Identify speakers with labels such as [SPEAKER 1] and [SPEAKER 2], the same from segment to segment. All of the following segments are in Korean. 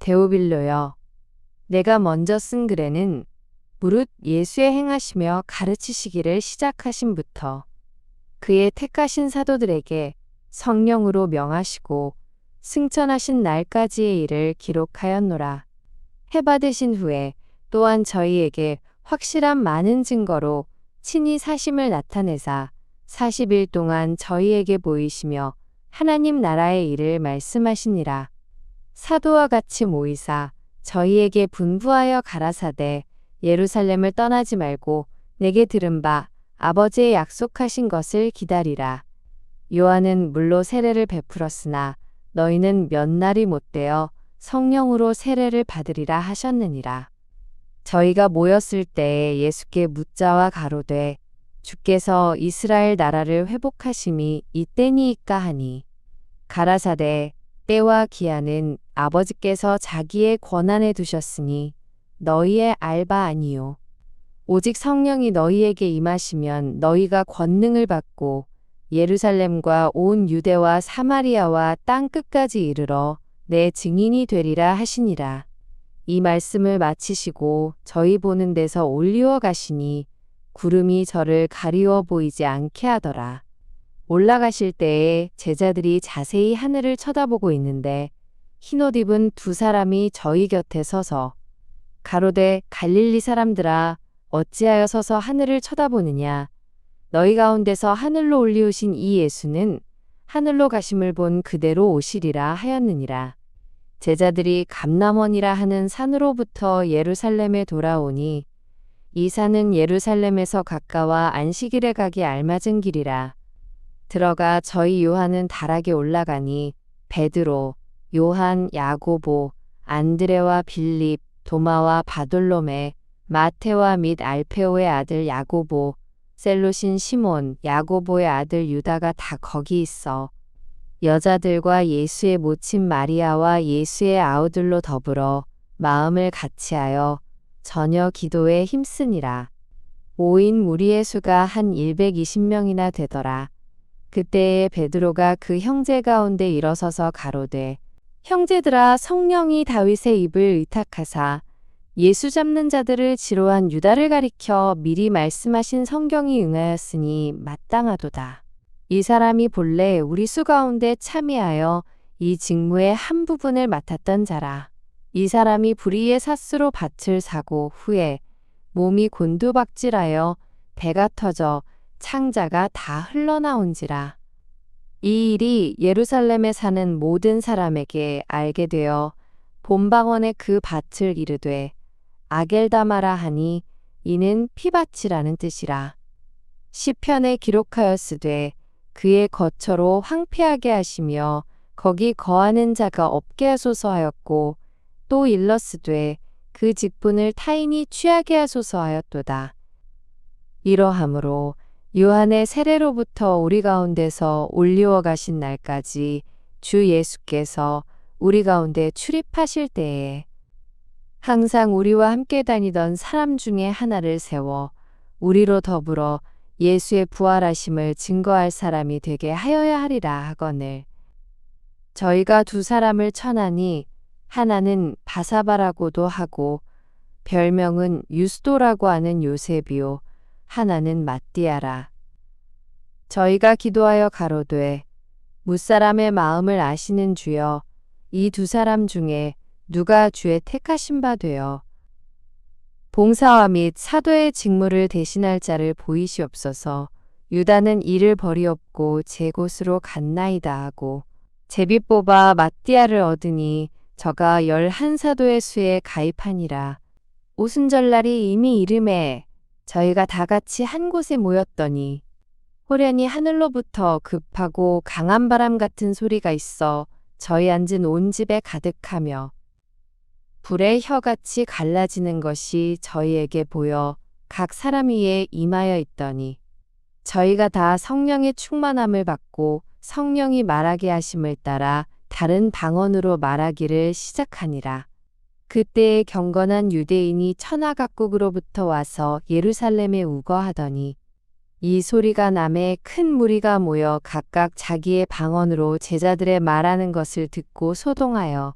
[SPEAKER 1] 데오빌로여, 내가 먼저 쓴 글에는 무릇 예수의 행하시며 가르치시기를 시작하심부터 그의 택하신 사도들에게 성령으로 명하시고 승천하신 날까지의 일을 기록하였노라. 해받으신 후에 또한 저희에게 확실한 많은 증거로 친히 사심을 나타내사 40일 동안 저희에게 보이시며 하나님 나라의 일을 말씀하시니라. 사도와 같이 모이사 저희에게 분부하여 가라사대 예루살렘을 떠나지 말고 내게 들은 바 아버지의 약속하신 것을 기다리라. 요한은 물로 세례를 베풀었으나 너희는 몇 날이 못되어 성령으로 세례를 받으리라 하셨느니라. 저희가 모였을 때에 예수께 묻자와 가로되 주께서 이스라엘 나라를 회복하심이 이때니이까 하니 가라사대 때와 기한은 아버지께서 자기의 권한에 두셨으니 너희의 알 바 아니요. 오직 성령이 너희에게 임하시면 너희가 권능을 받고 예루살렘과 온 유대와 사마리아와 땅 끝까지 이르러 내 증인이 되리라 하시니라. 이 말씀을 마치시고 저희 보는 데서 올리워 가시니 구름이 저를 가리워 보이지 않게 하더라. 올라가실 때에 제자들이 자세히 하늘을 쳐다보고 있는데 흰옷 입은 두 사람이 저희 곁에 서서 가로되 갈릴리 사람들아 어찌하여 서서 하늘을 쳐다보느냐. 너희 가운데서 하늘로 올리우신 이 예수는 하늘로 가심을 본 그대로 오시리라 하였느니라. 제자들이 감람원이라 하는 산으로부터 예루살렘에 돌아오니 이 산은 예루살렘에서 가까워 안식일에 가기 알맞은 길이라. 들어가 저희 요한은 다락에 올라가니 베드로, 요한, 야고보, 안드레와 빌립, 도마와 바돌로메, 마테와 및 알페오의 아들 야고보, 셀롯인 시몬, 야고보의 아들 유다가 다 거기 있어 여자들과 예수의 모친 마리아와 예수의 아우들로 더불어 마음을 같이하여 저녁 기도에 힘쓰니라. 모인 무리의 수가 한 120명이나 되더라. 그때에 베드로가 그 형제 가운데 일어서서 가로되 형제들아 성령이 다윗의 입을 의탁하사 예수 잡는 자들을 지로한 유다를 가리켜 미리 말씀하신 성경이 응하였으니 마땅하도다. 이 사람이 본래 우리 수 가운데 참여하여 이 직무의 한 부분을 맡았던 자라. 이 사람이 불의의 삿수로 밭을 사고 후에 몸이 곤두박질하여 배가 터져 창자가 다 흘러나온지라. 이 일이 예루살렘에 사는 모든 사람에게 알게 되어 본방언에 그 밭을 이르되 아겔다마라 하니 이는 피밭이라는 뜻이라. 시편에 기록하였으되 그의 거처로 황폐하게 하시며 거기 거하는 자가 없게 하소서 하였고 또 일렀으되 그 직분을 타인이 취하게 하소서 하였도다. 이러하므로 요한의 세례로부터 우리 가운데서 올리워 가신 날까지 주 예수께서 우리 가운데 출입하실 때에 항상 우리와 함께 다니던 사람 중에 하나를 세워 우리로 더불어 예수의 부활하심을 증거할 사람이 되게 하여야 하리라 하거늘 저희가 두 사람을 쳐나니 하나는 바사바라고도 하고 별명은 유스도라고 하는 요셉이요 하나는 matti아라. 저희가 기도하여 가로되 무사람의 마음을 아시는 주여 이 두 사람 중에 누가 주의 택하신 바 되어 봉사와 및 사도의 직무를 대신할 자를 보이시옵소서. 유다는 이를 버리옵고 제 곳으로 갔나이다 하고 제비 뽑아 matti아를 얻으니 저가 11사도의 수에 가입하니라. 오순절날이 이미 이름에 저희가 다 같이 한 곳에 모였더니 호련히 하늘로부터 급하고 강한 바람 같은 소리가 있어 저희 앉은 온 집에 가득하며 불의 혀같이 갈라지는 것이 저희에게 보여 각 사람 위에 임하여 있더니 저희가 다 성령의 충만함을 받고 성령이 말하게 하심을 따라 다른 방언으로 말하기를 시작하니라. 그때에 경건한 유대인이 천하 각국으로부터 와서 예루살렘에 우거하더니 이 소리가 남에 큰 무리가 모여 각각 자기의 방언으로 제자들의 말하는 것을 듣고 소동하여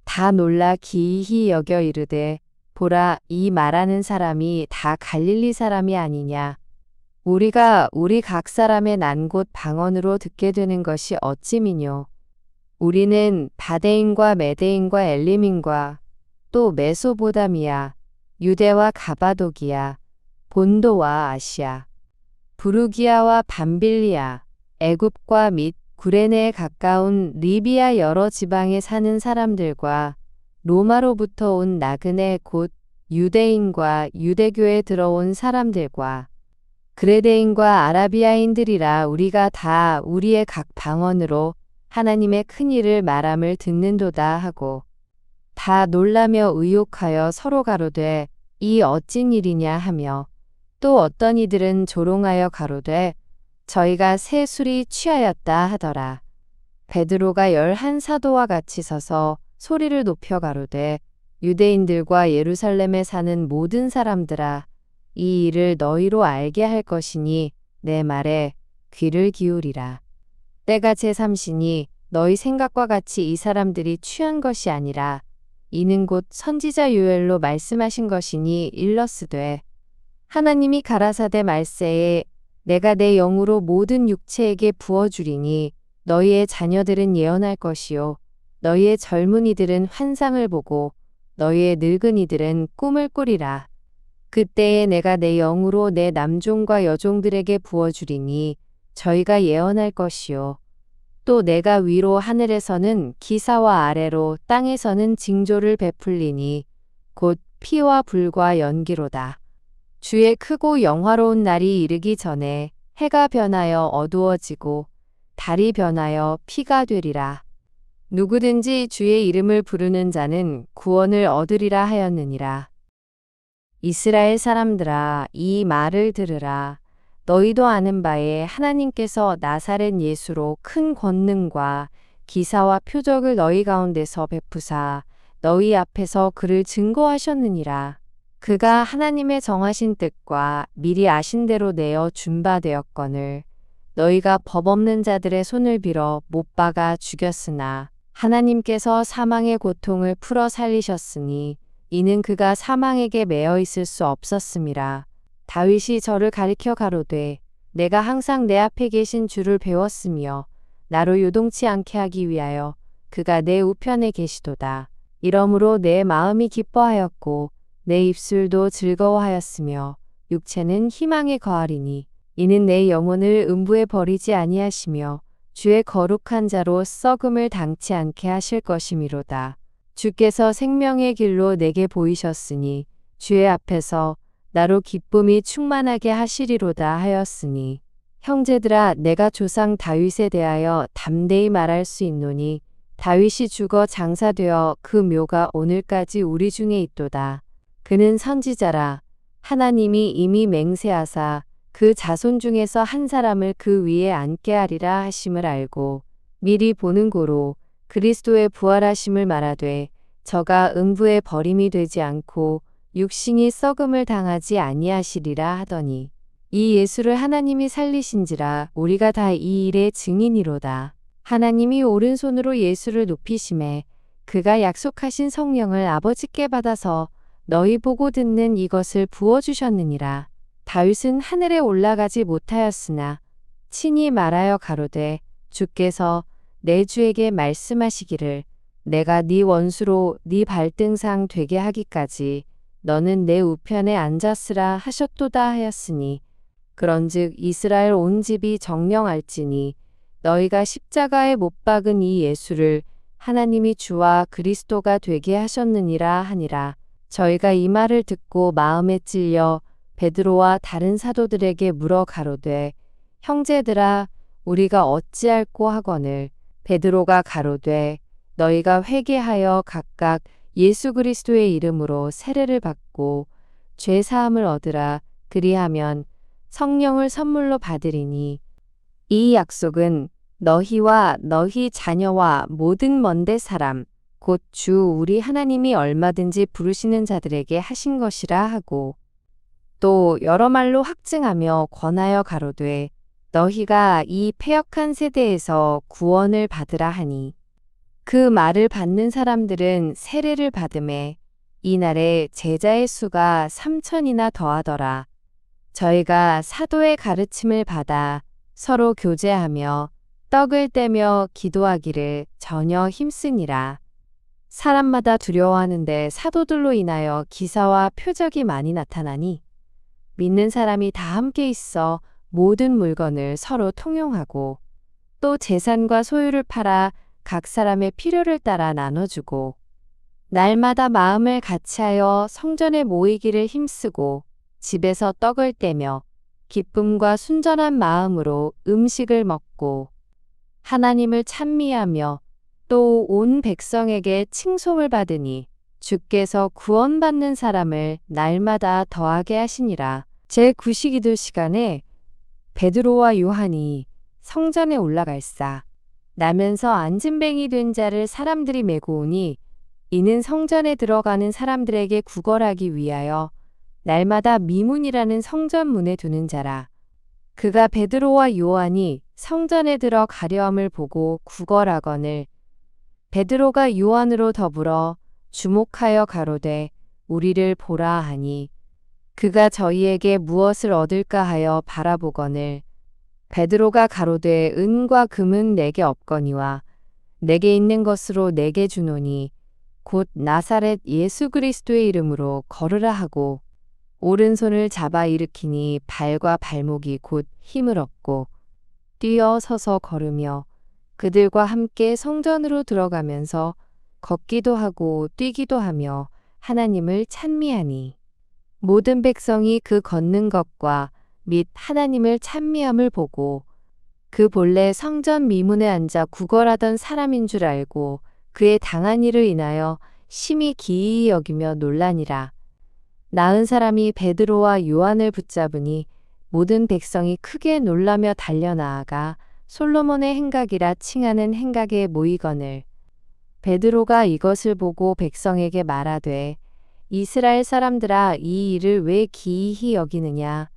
[SPEAKER 1] 다 놀라 기이히 여겨 이르되 보라 이 말하는 사람이 다 갈릴리 사람이 아니냐. 우리가 우리 각 사람의 난 곳 방언으로 듣게 되는 것이 어찌미뇨. 우리는 바데인과 메데인과 엘림인과 또 메소보다미아, 유대와 가바도기아, 본도와 아시아, 부르기아와 밤빌리아, 애굽과 및 구레네에 가까운 리비아 여러 지방에 사는 사람들과 로마로부터 온 나그네 곧 유대인과 유대교에 들어온 사람들과 그레데인과 아라비아인들이라 우리가 다 우리의 각 방언으로 하나님의 큰 일을 말함을 듣는도다 하고 다 놀라며 의욕하여 서로 가로되 이 어찐 일이냐 하며 또 어떤 이들은 조롱하여 가로되 저희가 새 술이 취하였다 하더라. 베드로가 11사도와 같이 서서 소리를 높여 가로되 유대인들과 예루살렘에 사는 모든 사람들아 이 일을 너희로 알게 할 것이니 내 말에 귀를 기울이라. 때가 제3시니 너희 생각과 같이 이 사람들이 취한 것이 아니라 이는 곧 선지자 요엘로 말씀하신 것이니 일러스되 하나님이 가라사대 말세에 내가 내 영으로 모든 육체에게 부어주리니 너희의 자녀들은 예언할 것이요 너희의 젊은이들은 환상을 보고 너희의 늙은이들은 꿈을 꾸리라. 그때에 내가 내 영으로 내 남종과 여종들에게 부어주리니 저희가 예언할 것이요 또 내가 위로 하늘에서는 기사와 아래로 땅에서는 징조를 베풀리니 곧 피와 불과 연기로다. 주의 크고 영화로운 날이 이르기 전에 해가 변하여 어두워지고 달이 변하여 피가 되리라. 누구든지 주의 이름을 부르는 자는 구원을 얻으리라 하였느니라. 이스라엘 사람들아 이 말을 들으라. 너희도 아는 바에 하나님께서 나사렛 예수로 큰 권능과 기사와 표적을 너희 가운데서 베푸사 너희 앞에서 그를 증거하셨느니라. 그가 하나님의 정하신 뜻과 미리 아신 대로 내어 준 바 되었거늘 너희가 법 없는 자들의 손을 빌어 못 박아 죽였으나 하나님께서 사망의 고통을 풀어 살리셨으니 이는 그가 사망에게 매어 있을 수 없었음이라. 다윗이 저를 가리켜 가로되 내가 항상 내 앞에 계신 주를 배웠으며 나로 요동치 않게 하기 위하여 그가 내 우편에 계시도다. 이러므로 내 마음이 기뻐하였고 내 입술도 즐거워하였으며 육체는 희망에 거하리니 이는 내 영혼을 음부에 버리지 아니하시며 주의 거룩한 자로 썩음을 당치 않게 하실 것이미로다. 주께서 생명의 길로 내게 보이셨으니 주의 앞에서 나로 기쁨이 충만하게 하시리로다 하였으니 형제들아 내가 조상 다윗에 대하여 담대히 말할 수 있노니 다윗이 죽어 장사되어 그 묘가 오늘까지 우리 중에 있도다. 그는 선지자라 하나님이 이미 맹세하사 그 자손 중에서 한 사람을 그 위에 앉게 하리라 하심을 알고 미리 보는 고로 그리스도의 부활하심을 말하되 저가 음부에 버림이 되지 않고 육신이 썩음을 당하지 아니하시리라 하더니 이 예수를 하나님이 살리신지라 우리가 다 이 일의 증인이로다. 하나님이 오른손으로 예수를 높이심에 그가 약속하신 성령을 아버지께 받아서 너희 보고 듣는 이것을 부어주셨느니라. 다윗은 하늘에 올라가지 못하였으나 친히 말하여 가로되 주께서 내 주에게 말씀하시기를 내가 네 원수로 네 발등상 되게 하기까지 너는 내 우편에 앉았으라 하셨도다 하였으니 그런즉 이스라엘 온 집이 정령할지니 너희가 십자가에 못 박은 이 예수를 하나님이 주와 그리스도가 되게 하셨느니라 하니라. 저희가 이 말을 듣고 마음에 찔려 베드로와 다른 사도들에게 물어 가로되 형제들아 우리가 어찌할꼬 하거늘 베드로가 가로되 너희가 회개하여 각각 예수 그리스도의 이름으로 세례를 받고 죄 사함을 얻으라. 그리하면 성령을 선물로 받으리니 이 약속은 너희와 너희 자녀와 모든 먼데 사람 곧 주 우리 하나님이 얼마든지 부르시는 자들에게 하신 것이라 하고 또 여러 말로 확증하며 권하여 가로되 너희가 이 패역한 세대에서 구원을 받으라 하니 그 말을 받는 사람들은 세례를 받음에 이날에 제자의 수가 3천이나 더하더라. 저희가 사도의 가르침을 받아 서로 교제하며 떡을 떼며 기도하기를 전혀 힘쓰니라. 사람마다 두려워하는데 사도들로 인하여 기사와 표적이 많이 나타나니 믿는 사람이 다 함께 있어 모든 물건을 서로 통용하고 또 재산과 소유를 팔아 각 사람의 필요를 따라 나눠주고 날마다 마음을 같이하여 성전에 모이기를 힘쓰고 집에서 떡을 떼며 기쁨과 순전한 마음으로 음식을 먹고 하나님을 찬미하며 또 온 백성에게 칭송을 받으니 주께서 구원받는 사람을 날마다 더하게 하시니라. 제9시기도 시간에 베드로와 요한이 성전에 올라갈사 나면서 안진뱅이 된 자를 사람들이 메고 오니 이는 성전에 들어가는 사람들에게 구걸하기 위하여 날마다 미문이라는 성전문에 두는 자라. 그가 베드로와 요한이 성전에 들어 가려함을 보고 구걸하거늘 베드로가 요한으로 더불어 주목하여 가로되 우리를 보라 하니 그가 저희에게 무엇을 얻을까 하여 바라보거늘 베드로가 가로되 은과 금은 내게 없거니와 내게 있는 것으로 내게 주노니 곧 나사렛 예수 그리스도의 이름으로 걸으라 하고 오른손을 잡아 일으키니 발과 발목이 곧 힘을 얻고 뛰어 서서 걸으며 그들과 함께 성전으로 들어가면서 걷기도 하고 뛰기도 하며 하나님을 찬미하니 모든 백성이 그 걷는 것과 및 하나님을 찬미함을 보고 그 본래 성전 미문에 앉아 구걸하던 사람인 줄 알고 그의 당한 일을 인하여 심히 기이히 여기며 놀라니라. 나은 사람이 베드로와 요한을 붙잡으니 모든 백성이 크게 놀라며 달려나아가 솔로몬의 행각이라 칭하는 행각에 모이거늘 베드로가 이것을 보고 백성에게 말하되 이스라엘 사람들아 이 일을 왜 기이히 여기느냐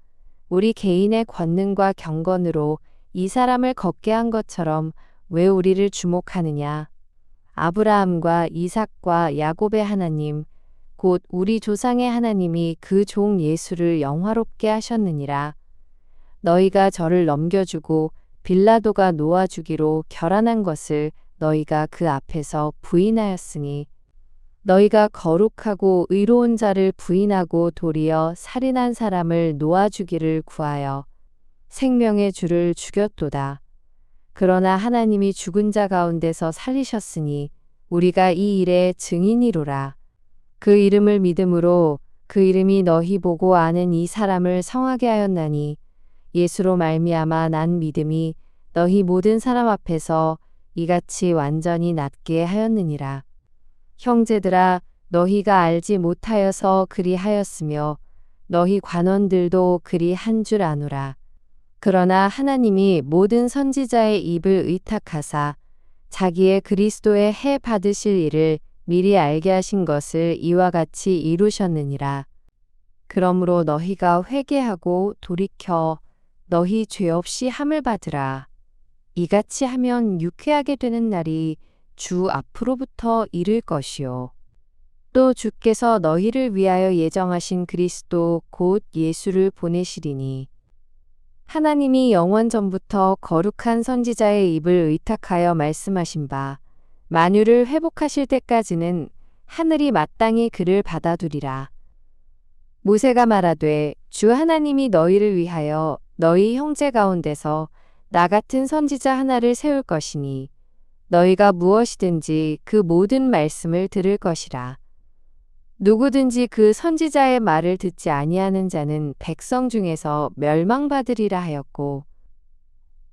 [SPEAKER 1] 우리 개인의 권능과 경건으로 이 사람을 걷게 한 것처럼 왜 우리를 주목하느냐 아브라함과 이삭과 야곱의 하나님 곧 우리 조상의 하나님이 그 종 예수를 영화롭게 하셨느니라. 너희가 저를 넘겨주고 빌라도가 놓아주기로 결안한 것을 너희가 그 앞에서 부인하였으니 너희가 거룩하고 의로운 자를 부인하고 도리어 살인한 사람을 놓아주기를 구하여 생명의 주를 죽였도다. 그러나 하나님이 죽은 자 가운데서 살리셨으니 우리가 이 일의 증인이로라. 그 이름을 믿음으로 그 이름이 너희 보고 아는 이 사람을 성하게 하였나니 예수로 말미암아 난 믿음이 너희 모든 사람 앞에서 이같이 완전히 낫게 하였느니라. 형제들아 너희가 알지 못하여서 그리하였으며 너희 관원들도 그리한 줄 아노라. 그러나 하나님이 모든 선지자의 입을 의탁하사 자기의 그리스도의 해 받으실 일을 미리 알게 하신 것을 이와 같이 이루셨느니라. 그러므로 너희가 회개하고 돌이켜 너희 죄 없이 함을 받으라. 이같이 하면 유쾌하게 되는 날이 주 앞으로부터 이를 것이요. 또 주께서 너희를 위하여 예정하신 그리스도 곧 예수를 보내시리니 하나님이 영원 전부터 거룩한 선지자의 입을 의탁하여 말씀하신 바 만유를 회복하실 때까지는 하늘이 마땅히 그를 받아두리라. 모세가 말하되 주 하나님이 너희를 위하여 너희 형제 가운데서 나 같은 선지자 하나를 세울 것이니 너희가 무엇이든지 그 모든 말씀을 들을 것이라. 누구든지 그 선지자의 말을 듣지 아니하는 자는 백성 중에서 멸망받으리라 하였고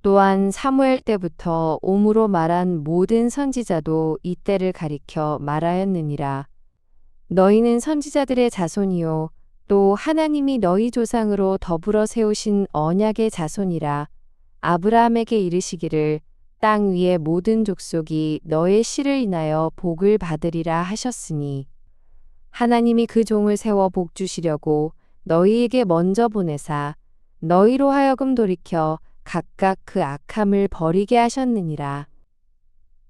[SPEAKER 1] 또한 사무엘 때부터 옴으로 말한 모든 선지자도 이때를 가리켜 말하였느니라. 너희는 선지자들의 자손이요 또 하나님이 너희 조상으로 더불어 세우신 언약의 자손이라. 아브라함에게 이르시기를 땅 위의 모든 족속이 너의 씨를 인하여 복을 받으리라 하셨으니 하나님이 그 종을 세워 복 주시려고 너희에게 먼저 보내사 너희로 하여금 돌이켜 각각 그 악함을 버리게 하셨느니라.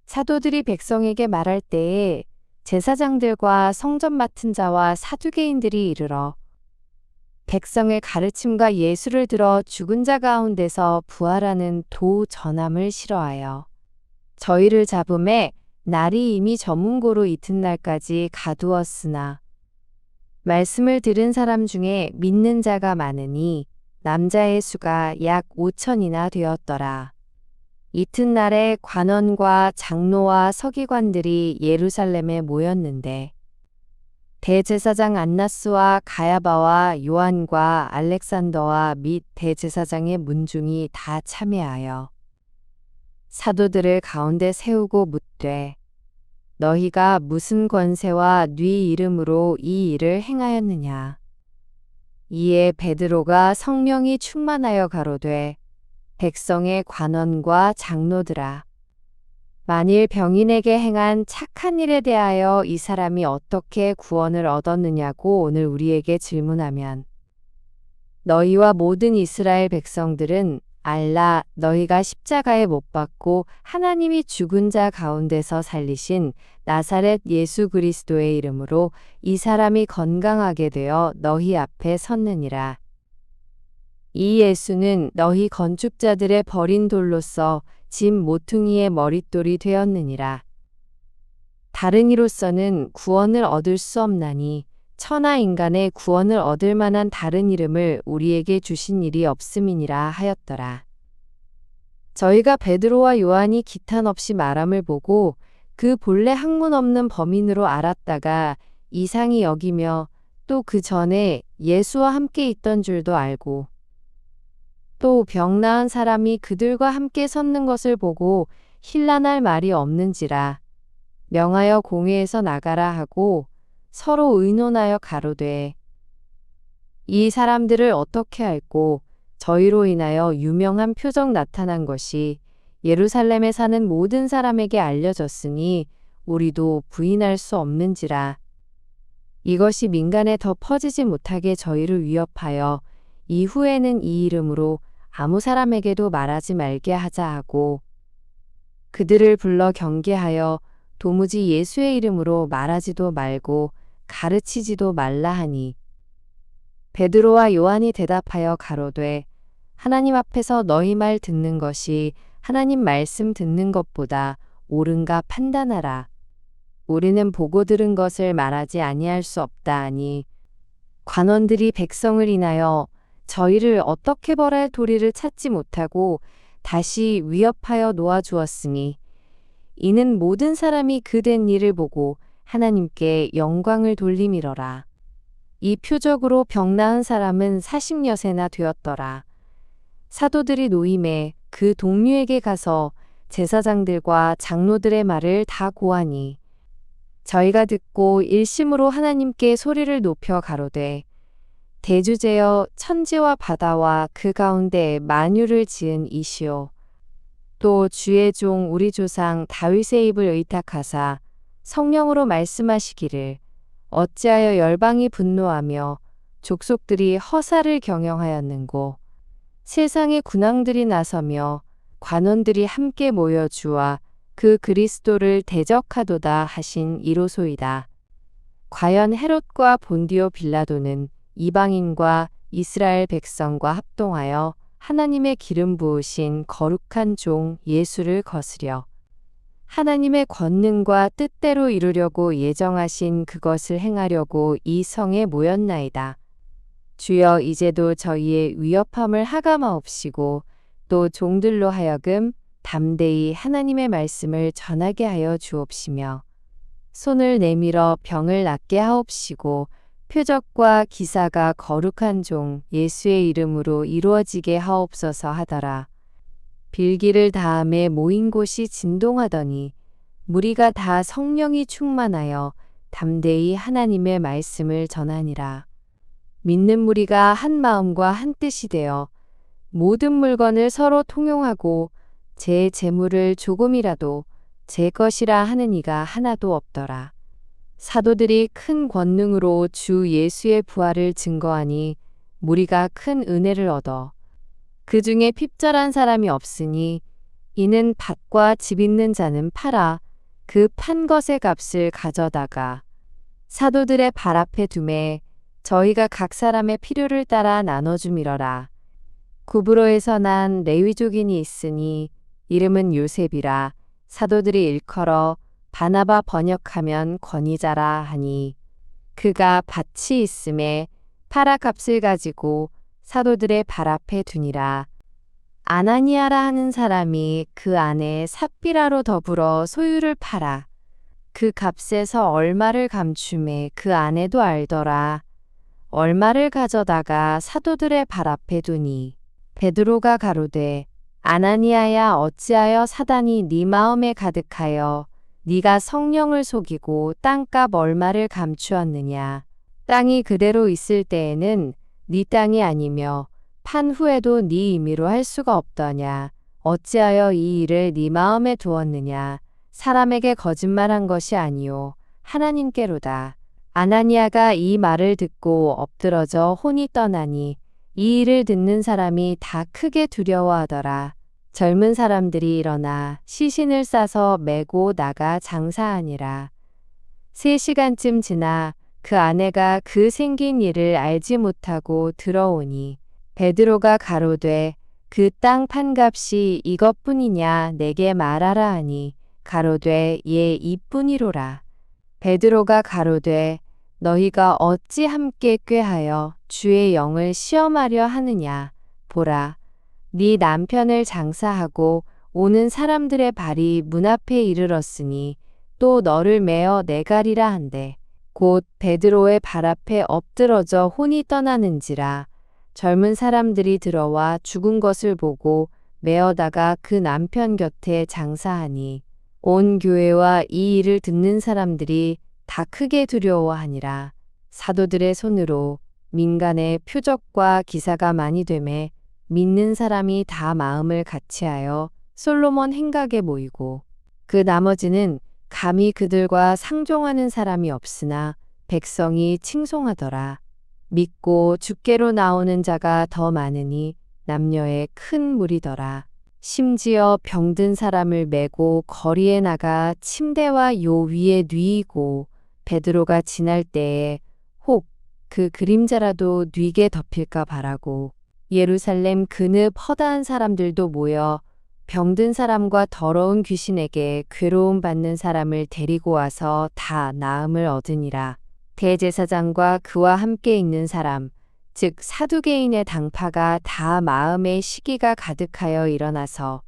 [SPEAKER 1] 사도들이 백성에게 말할 때에 제사장들과 성전 맡은 자와 사두개인들이 이르러 백성의 가르침과 예수를 들어 죽은 자 가운데서 부활하는 도 전함을 싫어하여 저희를 잡음에 날이 이미 저문고로 이튿날까지 가두었으나 말씀을 들은 사람 중에 믿는 자가 많으니 남자의 수가 약 5천이나 되었더라. 이튿날에 관원과 장로와 서기관들이 예루살렘에 모였는데 대제사장 안나스와 가야바와 요한과 알렉산더와 및 대제사장의 문중이 다 참여하여 사도들을 가운데 세우고 묻되 너희가 무슨 권세와 네 이름으로 이 일을 행하였느냐. 이에 베드로가 성령이 충만하여 가로되 백성의 관원과 장로들아 만일 병인에게 행한 착한 일에 대하여 이 사람이 어떻게 구원을 얻었느냐고 오늘 우리에게 질문하면 너희와 모든 이스라엘 백성들은 알라 너희가 십자가에 못 박고 하나님이 죽은 자 가운데서 살리신 나사렛 예수 그리스도의 이름으로 이 사람이 건강하게 되어 너희 앞에 섰느니라. 이 예수는 너희 건축자들의 버린 돌로서 집 모퉁이의 머릿돌이 되었느니라. 다른 이로서는 구원을 얻을 수 없나니 천하 인간의 구원을 얻을 만한 다른 이름을 우리에게 주신 일이 없음이니라 하였더라. 저희가 베드로와 요한이 기탄 없이 말함을 보고 그 본래 학문 없는 범인으로 알았다가 이상히 여기며 또 그 전에 예수와 함께 있던 줄도 알고 또 병 나은 사람이 그들과 함께 섰는 것을 보고 힐난할 말이 없는지라 명하여 공회에서 나가라 하고 서로 의논하여 가로되 이 사람들을 어떻게 할꼬 저희로 인하여 유명한 표적 나타난 것이 예루살렘에 사는 모든 사람에게 알려졌으니 우리도 부인할 수 없는지라. 이것이 민간에 더 퍼지지 못하게 저희를 위협하여 이후에는 이 이름으로 아무 사람에게도 말하지 말게 하자 하고 그들을 불러 경계하여 도무지 예수의 이름으로 말하지도 말고 가르치지도 말라 하니 베드로와 요한이 대답하여 가로되 하나님 앞에서 너희 말 듣는 것이 하나님 말씀 듣는 것보다 옳은가 판단하라. 우리는 보고 들은 것을 말하지 아니할 수 없다 하니 관원들이 백성을 인하여 저희를 어떻게 벌할 도리를 찾지 못하고 다시 위협하여 놓아주었으니 이는 모든 사람이 그 된 일을 보고 하나님께 영광을 돌림이러라. 이 표적으로 병 나은 사람은 40여세나 되었더라. 사도들이 노임에 그 동류에게 가서 제사장들과 장로들의 말을 다 고하니 저희가 듣고 일심으로 하나님께 소리를 높여 가로되 대주제여 천지와 바다와 그 가운데 만유를 지은 이시오. 또 주의 종 우리 조상 다윗의 입을 의탁하사 성령으로 말씀하시기를 어찌하여 열방이 분노하며 족속들이 허사를 경영하였는고 세상의 군왕들이 나서며 관원들이 함께 모여 주와 그 그리스도를 대적하도다 하신 이로소이다. 과연 헤롯과 본디오 빌라도는 이방인과 이스라엘 백성과 합동하여 하나님의 기름 부으신 거룩한 종 예수를 거스려 하나님의 권능과 뜻대로 이루려고 예정하신 그것을 행하려고 이 성에 모였나이다. 주여 이제도 저희의 위협함을 하감하옵시고 또 종들로 하여금 담대히 하나님의 말씀을 전하게 하여 주옵시며 손을 내밀어 병을 낫게 하옵시고 표적과 기사가 거룩한 종 예수의 이름으로 이루어지게 하옵소서 하더라. 빌기를 다함에 모인 곳이 진동하더니 무리가 다 성령이 충만하여 담대히 하나님의 말씀을 전하니라. 믿는 무리가 한 마음과 한 뜻이 되어 모든 물건을 서로 통용하고 제 재물을 조금이라도 제 것이라 하는 이가 하나도 없더라. 사도들이 큰 권능으로 주 예수의 부활을 증거하니 무리가 큰 은혜를 얻어 그 중에 핍절한 사람이 없으니 이는 밭과 집 있는 자는 팔아 그 판 것의 값을 가져다가 사도들의 발 앞에 두매 저희가 각 사람의 필요를 따라 나눠주미러라. 구브로에서 난 레위족인이 있으니 이름은 요셉이라. 사도들이 일컬어 바나바 번역하면 권위자라 하니 그가 밭이 있음에 팔아 값을 가지고 사도들의 발 앞에 두니라. 아나니아라 하는 사람이 그 안에 삽비라로 더불어 소유를 팔아 그 값에서 얼마를 감춤에 그 아내도 알더라. 얼마를 가져다가 사도들의 발 앞에 두니 베드로가 가로되 아나니아야 어찌하여 사단이 네 마음에 가득하여 네가 성령을 속이고 땅값 얼마를 감추었느냐. 땅이 그대로 있을 때에는 네 땅이 아니며 판 후에도 네 임의로 할 수가 없더냐. 어찌하여 이 일을 네 마음에 두었느냐. 사람에게 거짓말한 것이 아니요 하나님께로다. 아나니아가 이 말을 듣고 엎드러져 혼이 떠나니 이 일을 듣는 사람이 다 크게 두려워하더라. 젊은 사람들이 일어나 시신을 싸서 메고 나가 장사하니라. 3시간쯤 지나 그 아내가 그 생긴 일을 알지 못하고 들어오니 베드로가 가로되 그 땅 판값이 이것뿐이냐 내게 말하라 하니 가로되 예 이뿐이로라. 베드로가 가로되 너희가 어찌 함께 꾀하여 주의 영을 시험하려 하느냐. 보라, 네 남편을 장사하고 오는 사람들의 발이 문 앞에 이르렀으니 또 너를 메어 내가리라 한대. 곧 베드로의 발 앞에 엎드러져 혼이 떠나는지라. 젊은 사람들이 들어와 죽은 것을 보고 메어다가 그 남편 곁에 장사하니 온 교회와 이 일을 듣는 사람들이 다 크게 두려워하니라. 사도들의 손으로 민간의 표적과 기사가 많이 되매 믿는 사람이 다 마음을 같이하여 솔로몬 행각에 모이고 그 나머지는 감히 그들과 상종하는 사람이 없으나 백성이 칭송하더라. 믿고 주께로 나오는 자가 더 많으니 남녀의 큰 무리더라. 심지어 병든 사람을 메고 거리에 나가 침대와 요 위에 뉘이고 베드로가 지날 때에 혹 그 그림자라도 뉘게 덮일까 바라고 예루살렘 그늪 허다한 사람들도 모여 병든 사람과 더러운 귀신에게 괴로움 받는 사람을 데리고 와서 다 나음을 얻으니라. 대제사장과 그와 함께 있는 사람, 즉 사두개인의 당파가 다 마음에 시기가 가득하여 일어나서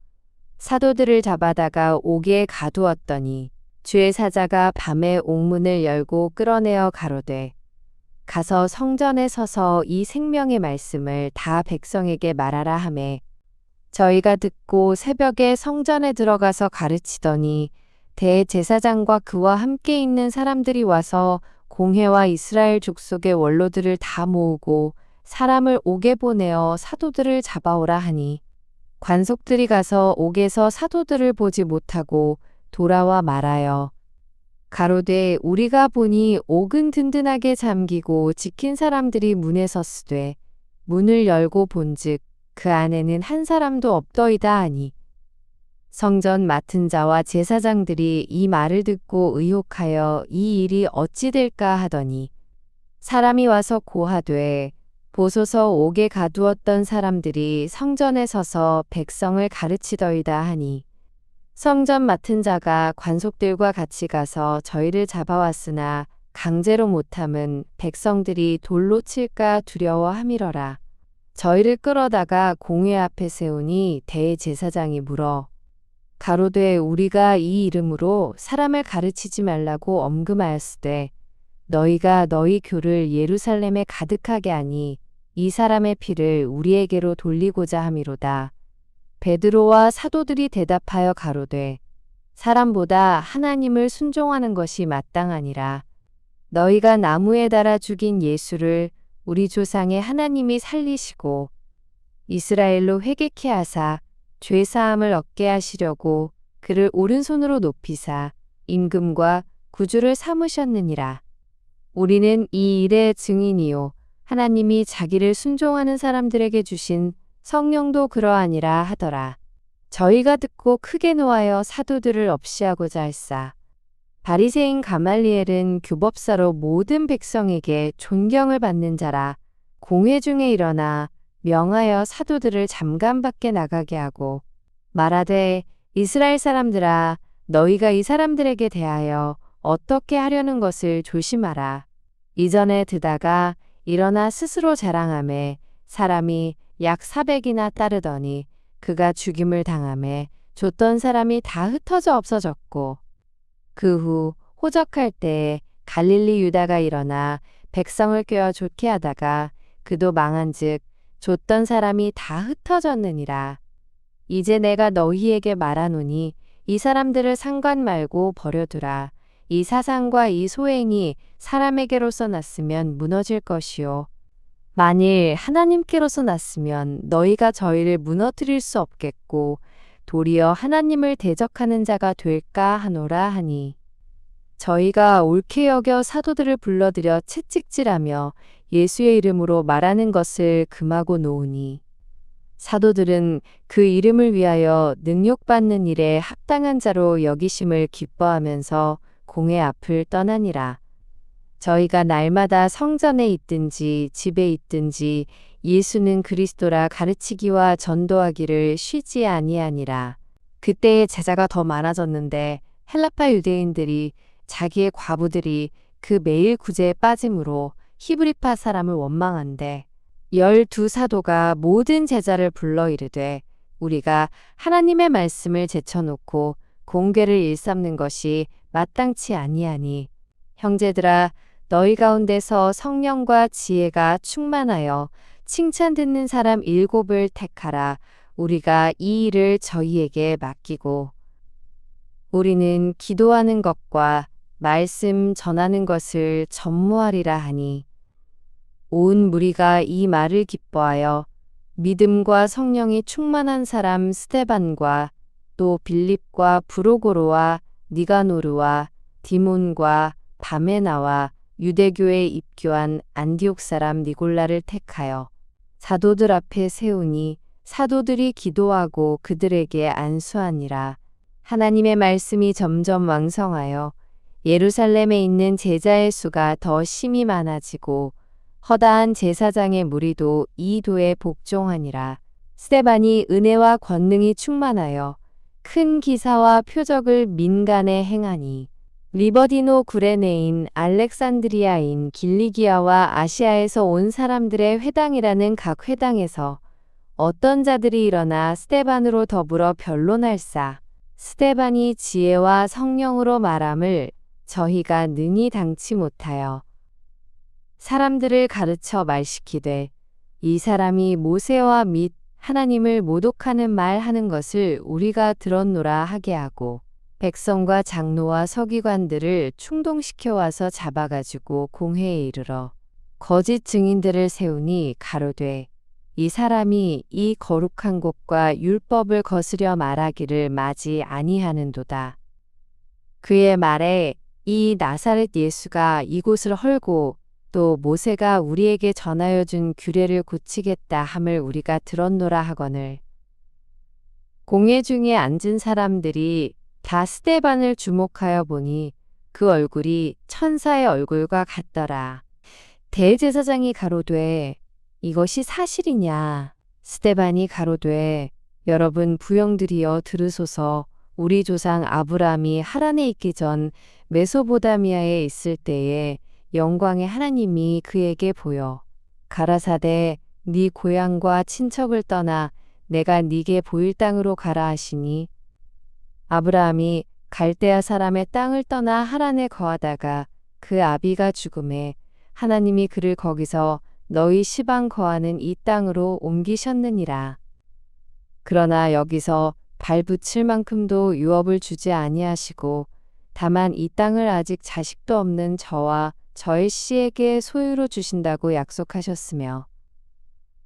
[SPEAKER 1] 사도들을 잡아다가 옥에 가두었더니 주의 사자가 밤에 옥문을 열고 끌어내어 가로되 가서 성전에 서서 이 생명의 말씀을 다 백성에게 말하라 하매 저희가 듣고 새벽에 성전에 들어가서 가르치더니 대제사장과 그와 함께 있는 사람들이 와서 공회와 이스라엘 족속의 원로들을 다 모으고 사람을 옥에 보내어 사도들을 잡아오라 하니 관속들이 가서 옥에서 사도들을 보지 못하고 돌아와 말하여 가로되 우리가 보니 옥은 든든하게 잠기고 지킨 사람들이 문에 섰으되 문을 열고 본즉 그 안에는 한 사람도 없더이다 하니 성전 맡은 자와 제사장들이 이 말을 듣고 의혹하여 이 일이 어찌 될까 하더니 사람이 와서 고하되 보소서 옥에 가두었던 사람들이 성전에 서서 백성을 가르치더이다 하니 성전 맡은 자가 관속들과 같이 가서 저희를 잡아왔으나 강제로 못함은 백성들이 돌로 칠까 두려워함이러라. 저희를 끌어다가 공회 앞에 세우니 대제사장이 물어 가로되 우리가 이 이름으로 사람을 가르치지 말라고 엄금하였으되 너희가 너희 교를 예루살렘에 가득하게 하니 이 사람의 피를 우리에게로 돌리고자 함이로다. 베드로와 사도들이 대답하여 가로되 사람보다 하나님을 순종하는 것이 마땅하니라. 너희가 나무에 달아 죽인 예수를 우리 조상의 하나님이 살리시고 이스라엘로 회개케 하사 죄사함을 얻게 하시려고 그를 오른손으로 높이사 임금과 구주를 삼으셨느니라. 우리는 이 일의 증인이요 하나님이 자기를 순종하는 사람들에게 주신 성령도 그러하니라 하더라. 저희가 듣고 크게 노하여 사도들을 없이하고자 할사. 바리새인 가말리엘은 교법사로 모든 백성에게 존경을 받는 자라. 공회 중에 일어나 명하여 사도들을 잠깐 밖에 나가게 하고 말하되 이스라엘 사람들아 너희가 이 사람들에게 대하여 어떻게 하려는 것을 조심하라. 이전에 드다가 일어나 스스로 자랑하매 사람이 약 400이나 따르더니 그가 죽임을 당하매 줬던 사람이 다 흩어져 없어졌고 그 후 호적할 때에 갈릴리 유다가 일어나 백성을 꾀어 좋게 하다가 그도 망한즉 줬던 사람이 다 흩어졌느니라. 이제 내가 너희에게 말하노니 이 사람들을 상관 말고 버려두라. 이 사상과 이 소행이 사람에게로서 났으면 무너질 것이요. 만일 하나님께로서 났으면 너희가 저희를 무너뜨릴 수 없겠고 도리어 하나님을 대적하는 자가 될까 하노라 하니 저희가 옳게 여겨 사도들을 불러들여 채찍질하며 예수의 이름으로 말하는 것을 금하고 놓으니 사도들은 그 이름을 위하여 능욕받는 일에 합당한 자로 여기심을 기뻐하면서 공회 앞을 떠나니라. 저희가 날마다 성전에 있든지 집에 있든지 예수는 그리스도라 가르치기와 전도하기를 쉬지 아니하니라. 그때의 제자가 더 많아졌는데 헬라파 유대인들이 자기의 과부들이 그 매일 구제에 빠짐으로 히브리파 사람을 원망한대 12사도가 모든 제자를 불러 이르되 우리가 하나님의 말씀을 제쳐놓고 공궤를 일삼는 것이 마땅치 아니하니 형제들아 너희 가운데서 성령과 지혜가 충만하여 칭찬 듣는 사람 7을 택하라. 우리가 이 일을 저희에게 맡기고 우리는 기도하는 것과 말씀 전하는 것을 전무하리라 하니 온 무리가 이 말을 기뻐하여 믿음과 성령이 충만한 사람 스데반과 또 빌립과 브로고로와 니가노르와 디몬과 바메나와 유대교에 입교한 안디옥 사람 니골라를 택하여 사도들 앞에 세우니 사도들이 기도하고 그들에게 안수하니라. 하나님의 말씀이 점점 왕성하여 예루살렘에 있는 제자의 수가 더 심히 많아지고 허다한 제사장의 무리도 이 도에 복종하니라. 스데반이 은혜와 권능이 충만하여 큰 기사와 표적을 민간에 행하니 리버디노 구레네인 알렉산드리아인 길리기아와 아시아에서 온 사람들의 회당이라는 각 회당에서 어떤 자들이 일어나 스데반으로 더불어 변론할사. 스데반이 지혜와 성령으로 말함을 저희가 능히 당치 못하여 사람들을 가르쳐 말시키되 이 사람이 모세와 및 하나님을 모독하는 말 하는 것을 우리가 들었노라 하게 하고 백성과 장로와 서기관들을 충동시켜 와서 잡아가지고 공회에 이르러 거짓 증인들을 세우니 가로되 이 사람이 이 거룩한 곳과 율법을 거스려 말하기를 마지 아니하는도다. 그의 말에 이 나사렛 예수가 이곳을 헐고 또 모세가 우리에게 전하여 준 규례를 고치겠다 함을 우리가 들었노라 하거늘 공회 중에 앉은 사람들이 다 스데반을 주목하여 보니 그 얼굴이 천사의 얼굴과 같더라. 대제사장이 가로되 이것이 사실이냐? 스데반이 가로되 여러분 부형들이여 들으소서. 우리 조상 아브라함이 하란에 있기 전 메소보다미아에 있을 때에 영광의 하나님이 그에게 보여 가라사대 네 고향과 친척을 떠나 내가 네게 보일 땅으로 가라 하시니 아브라함이 갈대아 사람의 땅을 떠나 하란에 거하다가 그 아비가 죽음에 하나님이 그를 거기서 너희 시방 거하는 이 땅으로 옮기셨느니라. 그러나 여기서 발붙일 만큼도 유업을 주지 아니하시고 다만 이 땅을 아직 자식도 없는 저와 저의 씨에게 소유로 주신다고 약속하셨으며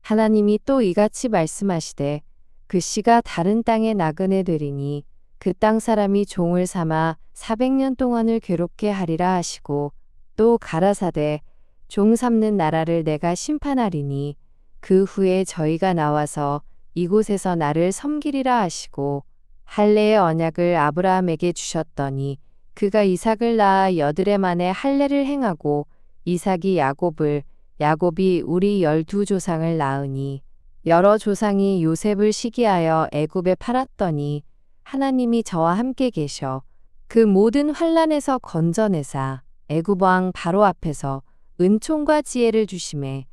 [SPEAKER 1] 하나님이 또 이같이 말씀하시되 그 씨가 다른 땅에 나그네 되리니 그 땅 사람이 종을 삼아 400년 동안을 괴롭게 하리라 하시고 또 가라사대 종 삼는 나라를 내가 심판하리니 그 후에 저희가 나와서 이곳에서 나를 섬기리라 하시고 할례의 언약을 아브라함에게 주셨더니 그가 이삭을 낳아 여드레 만에 할례를 행하고 이삭이 야곱을 야곱이 우리 12조상을 낳으니 여러 조상이 요셉을 시기하여 애굽에 팔았더니 하나님이 저와 함께 계셔 그 모든 환난에서 건져내사 애굽 왕 바로 앞에서 은총과 지혜를 주심에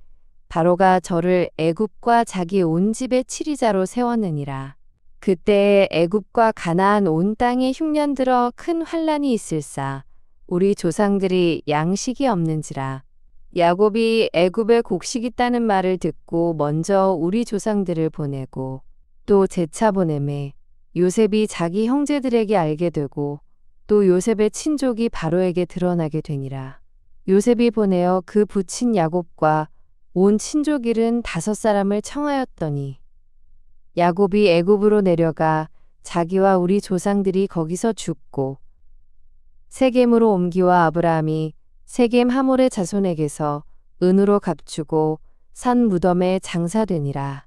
[SPEAKER 1] 바로가 저를 애굽과 자기 온 집의 치리자로 세웠느니라. 그때에 애굽과 가나안 온 땅에 흉년 들어 큰 환난이 있을사 우리 조상들이 양식이 없는지라. 야곱이 애굽에 곡식 있다는 말을 듣고 먼저 우리 조상들을 보내고 또 재차 보내매 요셉이 자기 형제들에게 알게 되고 또 요셉의 친족이 바로에게 드러나게 되니라. 요셉이 보내어 그 부친 야곱과 온 친족 일은 5사람을 청하였더니 야곱이 애굽으로 내려가 자기와 우리 조상들이 거기서 죽고 세겜으로 옮기와 아브라함이 세겜 하몰의 자손에게서 은으로 값주고 산 무덤에 장사되니라.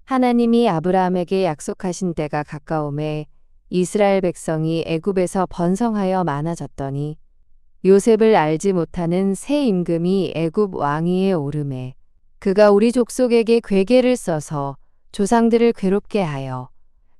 [SPEAKER 1] 하나님이 아브라함에게 약속하신 때가 가까움에 이스라엘 백성이 애굽에서 번성하여 많아졌더니 요셉을 알지 못하는 새 임금이 애굽 왕위에 오르매 그가 우리 족속에게 괴계를 써서 조상들을 괴롭게 하여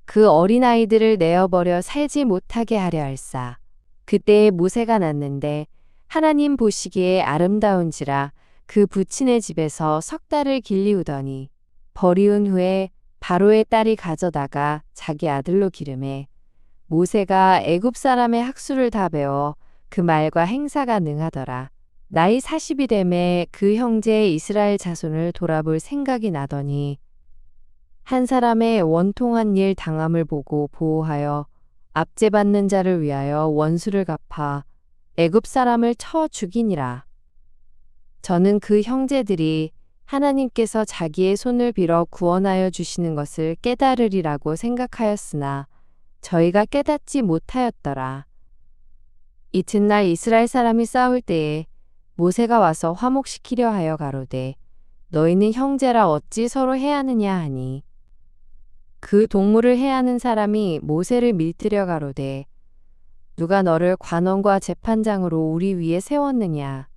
[SPEAKER 1] 그 어린아이들을 내어버려 살지 못하게 하려 할사. 그때에 모세가 났는데 하나님 보시기에 아름다운지라 그 부친의 집에서 석 달을 길리우더니 버리운 후에 바로의 딸이 가져다가 자기 아들로 기르매 모세가 애굽 사람의 학수를 다 배워 그 말과 행사가 능하더라. 나이 40이 되매 그 형제 이스라엘 자손을 돌아볼 생각이 나더니 한 사람의 원통한 일 당함을 보고 보호하여 압제받는 자를 위하여 원수를 갚아 애굽 사람을 쳐 죽이니라. 저는 그 형제들이 하나님께서 자기의 손을 빌어 구원하여 주시는 것을 깨달으리라고 생각하였으나 저희가 깨닫지 못하였더라. 이튿날 이스라엘 사람이 싸울 때에 모세가 와서 화목시키려 하여 가로되 너희는 형제라 어찌 서로 해하느냐 하니 그 동물을 해하는 사람이 모세를 밀뜨려 가로되 누가 너를 관원과 재판장으로 우리 위에 세웠느냐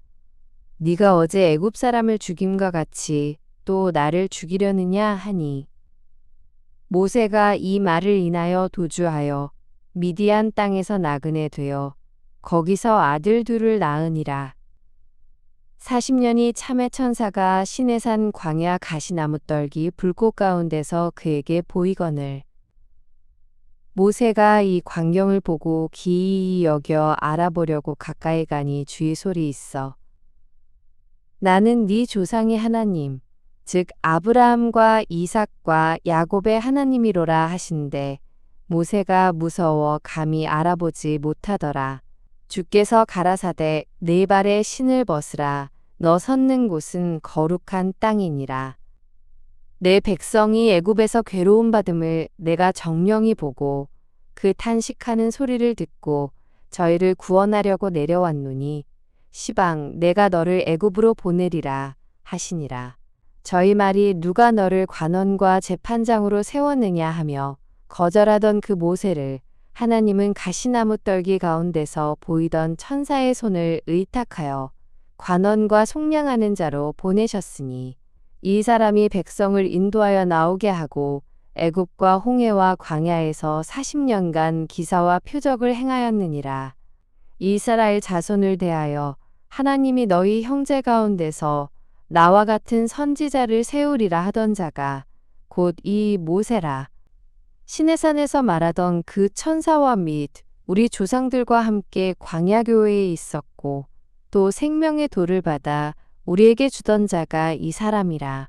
[SPEAKER 1] 네가 어제 애굽 사람을 죽임과 같이 또 나를 죽이려느냐 하니 모세가 이 말을 인하여 도주하여 미디안 땅에서 나그네 되어 거기서 아들 둘을 낳으니라. 40년이 참의 천사가 시내산 광야 가시나무 떨기 불꽃 가운데서 그에게 보이거늘 모세가 이 광경을 보고 기이히 여겨 알아보려고 가까이 가니 주의 소리 있어 나는 네 조상의 하나님 즉 아브라함과 이삭과 야곱의 하나님이로라 하신대 모세가 무서워 감히 알아보지 못하더라. 주께서 가라사대 네 발에 신을 벗으라 너 섰는 곳은 거룩한 땅이니라. 내 백성이 애굽에서 괴로움 받음을 내가 정령이 보고 그 탄식하는 소리를 듣고 저희를 구원하려고 내려왔노니 시방 내가 너를 애굽으로 보내리라 하시니라. 저희 말이 누가 너를 관원과 재판장으로 세웠느냐 하며 거절하던 그 모세를 하나님은 가시나무 떨기 가운데서 보이던 천사의 손을 의탁하여 관원과 속량하는 자로 보내셨으니 이 사람이 백성을 인도하여 나오게 하고 애굽과 홍해와 광야에서 40년간 기사와 표적을 행하였느니라. 이스라엘 자손을 대하여 하나님이 너희 형제 가운데서 나와 같은 선지자를 세우리라 하던 자가 곧 이 모세라. 시내산에서 말하던 그 천사와 및 우리 조상들과 함께 광야교회에 있었고 또 생명의 돌을 받아 우리에게 주던 자가 이 사람이라.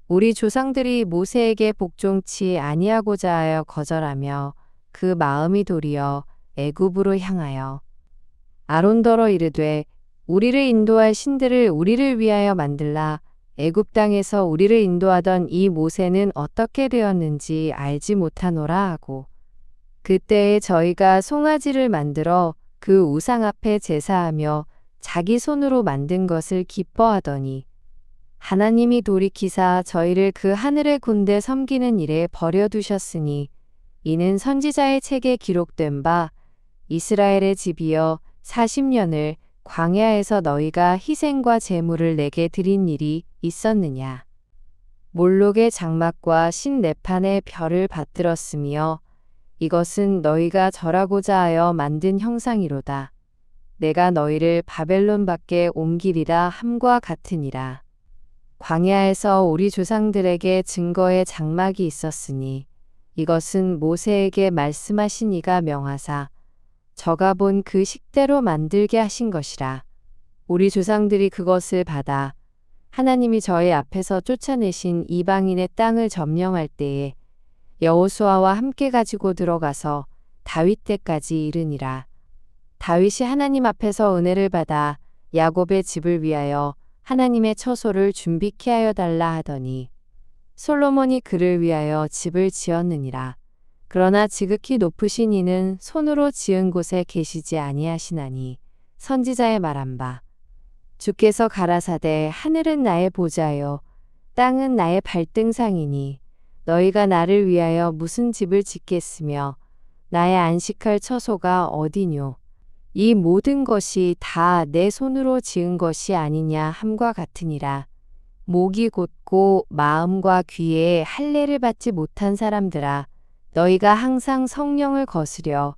[SPEAKER 1] 우리 조상들이 모세에게 복종치 아니하고자 하여 거절하며 그 마음이 도리어 애굽으로 향하여 아론더러 이르되 우리를 인도할 신들을 우리를 위하여 만들라. 애굽 땅에서 우리를 인도하던 이 모세는 어떻게 되었는지 알지 못하노라 하고 그때에 저희가 송아지를 만들어 그 우상 앞에 제사하며 자기 손으로 만든 것을 기뻐하더니 하나님이 돌이키사 저희를 그 하늘의 군대 섬기는 일에 버려두셨으니 이는 선지자의 책에 기록된 바 이스라엘의 집이여 40년을 광야에서 너희가 희생과 제물을 내게 드린 일이 있었느냐. 몰록의 장막과 신레판의 별을 받들었으며 이것은 너희가 절하고자 하여 만든 형상이로다. 내가 너희를 바벨론 밖에 옮기리라 함과 같으니라. 광야에서 우리 조상들에게 증거의 장막이 있었으니 이것은 모세에게 말씀하신 이가 명하사 저가 본 그 식대로 만들게 하신 것이라. 우리 조상들이 그것을 받아 하나님이 저희 앞에서 쫓아내신 이방인의 땅을 점령할 때에 여호수아와 함께 가지고 들어가서 다윗 때까지 이르니라. 다윗이 하나님 앞에서 은혜를 받아 야곱의 집을 위하여 하나님의 처소를 준비케 하여 달라 하더니 솔로몬이 그를 위하여 집을 지었느니라. 그러나 지극히 높으신 이는 손으로 지은 곳에 계시지 아니하시나니 선지자의 말한 바 주께서 가라사대 하늘은 나의 보좌요 땅은 나의 발등상이니 너희가 나를 위하여 무슨 집을 짓겠으며 나의 안식할 처소가 어디뇨. 이 모든 것이 다 내 손으로 지은 것이 아니냐 함과 같으니라. 목이 곧고 마음과 귀에 할례를 받지 못한 사람들아 너희가 항상 성령을 거스려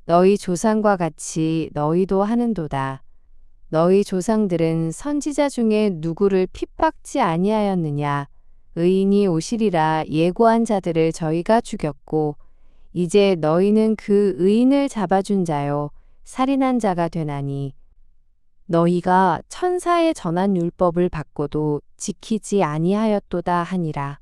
[SPEAKER 1] 너희 조상과 같이 너희도 하는도다. 너희 조상들은 선지자 중에 누구를 핍박지 아니하였느냐. 의인이 오시리라 예고한 자들을 저희가 죽였고 이제 너희는 그 의인을 잡아준 자요 살인한 자가 되나니 너희가 천사의 전한 율법을 받고도 지키지 아니하였도다 하니라.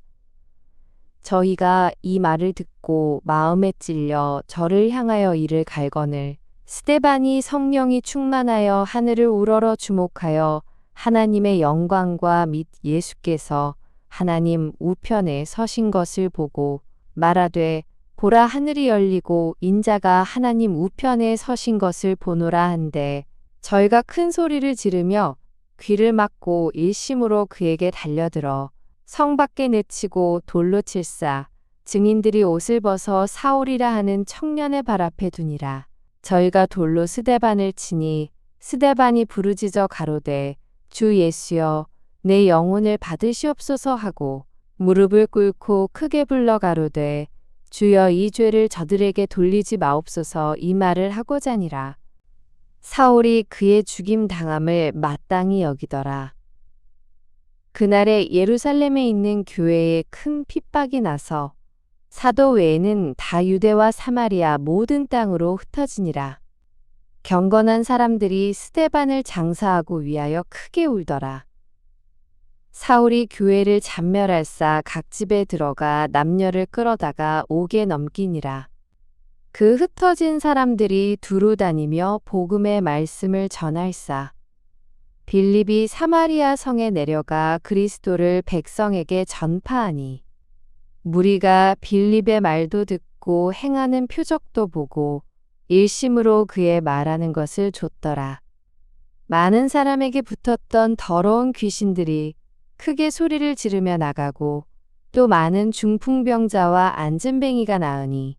[SPEAKER 1] 저희가 이 말을 듣고 마음에 찔려 저를 향하여 이를 갈거늘 스데반이 성령이 충만하여 하늘을 우러러 주목하여 하나님의 영광과 및 예수께서 하나님 우편에 서신 것을 보고 말하되 보라 하늘이 열리고 인자가 하나님 우편에 서신 것을 보노라 한데 저희가 큰 소리를 지르며 귀를 막고 일심으로 그에게 달려들어 성 밖에 내치고 돌로 칠사 증인들이 옷을 벗어 사울이라 하는 청년의 발 앞에 두니라. 저희가 돌로 스데반을 치니 스데반이 부르짖어 가로되 주 예수여 내 영혼을 받으시옵소서 하고 무릎을 꿇고 크게 불러 가로되 주여 이 죄를 저들에게 돌리지 마옵소서 이 말을 하고자니라. 사울이 그의 죽임 당함을 마땅히 여기더라. 그날에 예루살렘에 있는 교회에 큰 핍박이 나서 사도 외에는 다 유대와 사마리아 모든 땅으로 흩어지니라. 경건한 사람들이 스데반을 장사하고 위하여 크게 울더라. 사울이 교회를 잔멸할사 각 집에 들어가 남녀를 끌어다가 옥에 넘기니라. 그 흩어진 사람들이 두루 다니며 복음의 말씀을 전할사. 빌립이 사마리아 성에 내려가 그리스도를 백성에게 전파하니 무리가 빌립의 말도 듣고 행하는 표적도 보고 일심으로 그의 말하는 것을 좇더라. 많은 사람에게 붙었던 더러운 귀신들이 크게 소리를 지르며 나가고 또 많은 중풍병자와 안진뱅이가 나으니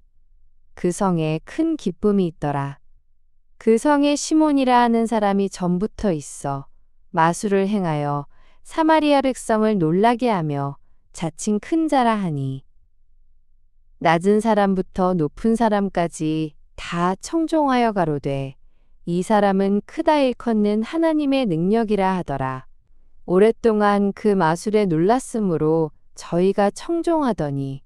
[SPEAKER 1] 그 성에 큰 기쁨이 있더라. 그 성에 시몬이라 하는 사람이 전부터 있어 마술을 행하여 사마리아 백성을 놀라게 하며 자칭 큰 자라 하니 낮은 사람부터 높은 사람까지 다 청종하여 가로되 이 사람은 크다 일컫는 하나님의 능력이라 하더라. 오랫동안 그 마술에 놀랐으므로 저희가 청종하더니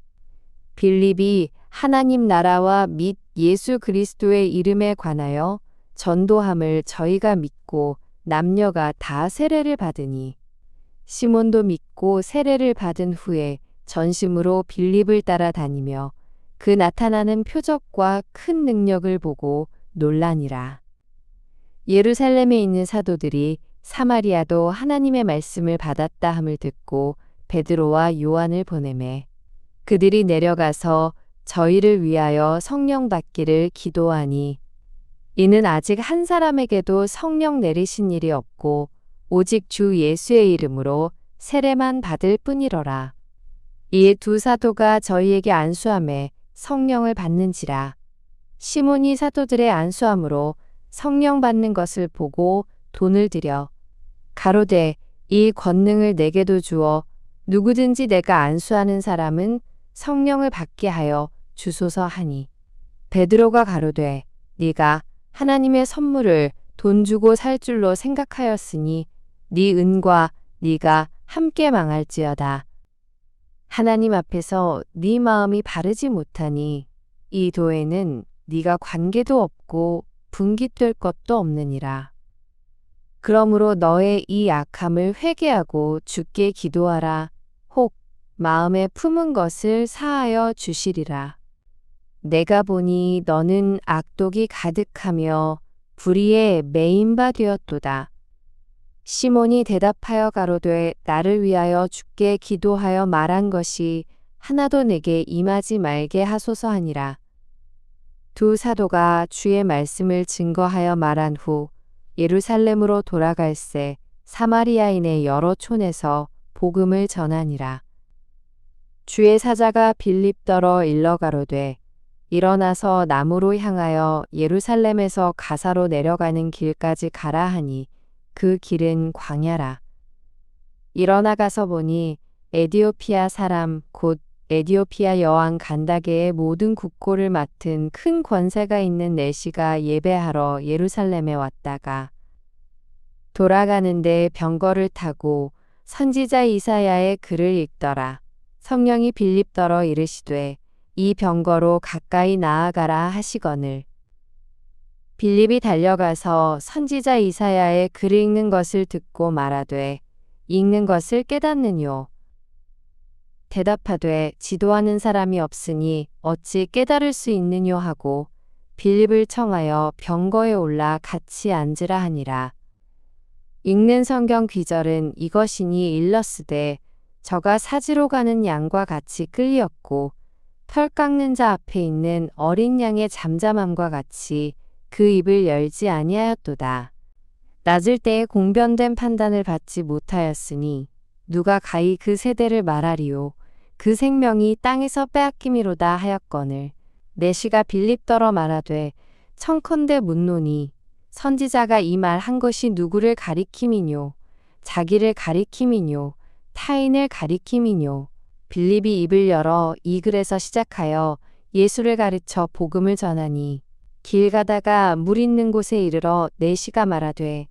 [SPEAKER 1] 빌립이 하나님 나라와 및 예수 그리스도의 이름에 관하여 전도함을 저희가 믿고 남녀가 다 세례를 받으니 시몬도 믿고 세례를 받은 후에 전심으로 빌립을 따라다니며 그 나타나는 표적과 큰 능력을 보고 놀라니라. 예루살렘에 있는 사도들이 사마리아도 하나님의 말씀을 받았다 함을 듣고 베드로와 요한을 보내매 그들이 내려가서 저희를 위하여 성령 받기를 기도하니 이는 아직 한 사람에게도 성령 내리신 일이 없고 오직 주 예수의 이름으로 세례만 받을 뿐이러라. 이 두 사도가 저희에게 안수함에 성령을 받는지라. 시몬이 사도들의 안수함으로 성령 받는 것을 보고 돈을 들여 가로되 이 권능을 내게도 주어 누구든지 내가 안수하는 사람은 성령을 받게 하여 주소서 하니, 베드로가 가로되 네가 하나님의 선물을 돈 주고 살 줄로 생각하였으니 네 은과 네가 함께 망할지어다. 하나님 앞에서 네 마음이 바르지 못하니 이 도에는 네가 관계도 없고 분깃될 것도 없느니라. 그러므로 너의 이 악함을 회개하고 주께 기도하라. 혹 마음에 품은 것을 사하여 주시리라. 내가 보니 너는 악독이 가득하며 불의에 매인 바 되었도다. 시몬이 대답하여 가로되 나를 위하여 주께 기도하여 말한 것이 하나도 내게 임하지 말게 하소서 하니라. 두 사도가 주의 말씀을 증거하여 말한 후 예루살렘으로 돌아갈새 사마리아인의 여러 촌에서 복음을 전하니라. 주의 사자가 빌립더러 일러 가로되 일어나서 남으로 향하여 예루살렘에서 가사로 내려가는 길까지 가라 하니 그 길은 광야라. 일어나 가서 보니 에디오피아 사람 곧 에디오피아 여왕 간다게의 모든 국고를 맡은 큰 권세가 있는 내시가 예배하러 예루살렘에 왔다가 돌아가는데 병거를 타고 선지자 이사야의 글을 읽더라. 성령이 빌립더러 이르시되 이 병거로 가까이 나아가라 하시거늘 빌립이 달려가서 선지자 이사야의 글 읽는 것을 듣고 말하되 읽는 것을 깨닫느뇨. 대답하되 지도하는 사람이 없으니 어찌 깨달을 수 있느뇨 하고 빌립을 청하여 병거에 올라 같이 앉으라 하니라. 읽는 성경 귀절은 이것이니 일렀으되 저가 사지로 가는 양과 같이 끌리었고 털 깎는 자 앞에 있는 어린 양의 잠잠함과 같이 그 입을 열지 아니하였도다. 낮을 때에 공변된 판단을 받지 못하였으니 누가 가히 그 세대를 말하리요. 그 생명이 땅에서 빼앗김이로다 하였거늘 내시가 빌립더러 말하되 청컨대 묻노니 선지자가 이 말 한 것이 누구를 가리킴이뇨 자기를 가리킴이뇨 타인을 가리킴이뇨. 빌립이 입을 열어 이 글에서 시작하여 예수를 가르쳐 복음을 전하니 길 가다가 물 있는 곳에 이르러 내시가 말하되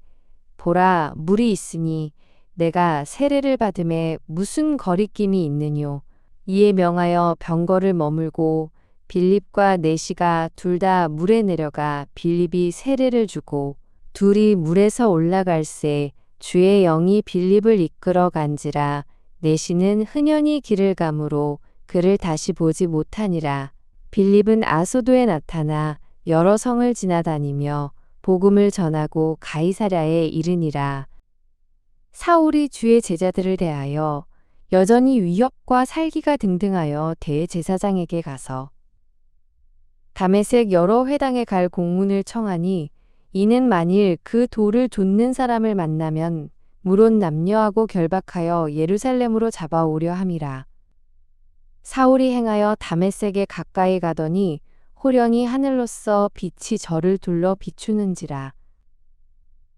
[SPEAKER 1] 보라 물이 있으니 내가 세례를 받음에 무슨 거리낌이 있느뇨. 이에 명하여 병거를 머물고 빌립과 내시가 둘 다 물에 내려가 빌립이 세례를 주고 둘이 물에서 올라갈새 주의 영이 빌립을 이끌어 간지라. 내시는 흔연히 길을 가므로 그를 다시 보지 못하니라. 빌립은 아소도에 나타나 여러 성을 지나다니며 복음을 전하고 가이사랴에 이르니라. 사울이 주의 제자들을 대하여 여전히 위협과 살기가 등등하여 대제사장에게 가서 다메섹 여러 회당에 갈 공문을 청하니 이는 만일 그 돌을 좇는 사람을 만나면 물론 남녀하고 결박하여 예루살렘으로 잡아오려 함이라. 사울이 행하여 다메섹에 가까이 가더니 호련히 하늘로서 빛이 저를 둘러 비추는지라.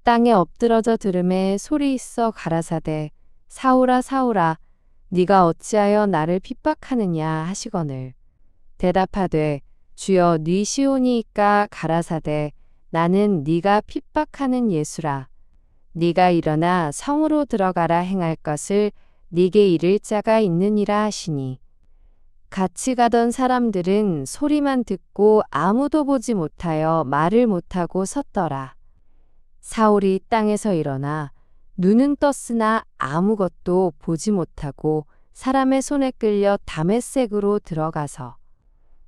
[SPEAKER 1] 땅에 엎드러져 들음에 소리 있어 가라사대 사울아 사울아 네가 어찌하여 나를 핍박하느냐 하시거늘 대답하되 주여 네 시오니이까 가라사대 나는 네가 핍박하는 예수라. 네가 일어나 성으로 들어가라 행할 것을 네게 이를 자가 있느니라 하시니 같이 가던 사람들은 소리만 듣고 아무도 보지 못하여 말을 못하고 섰더라. 사울이 땅에서 일어나 눈은 떴으나 아무것도 보지 못하고 사람의 손에 끌려 다메섹으로 들어가서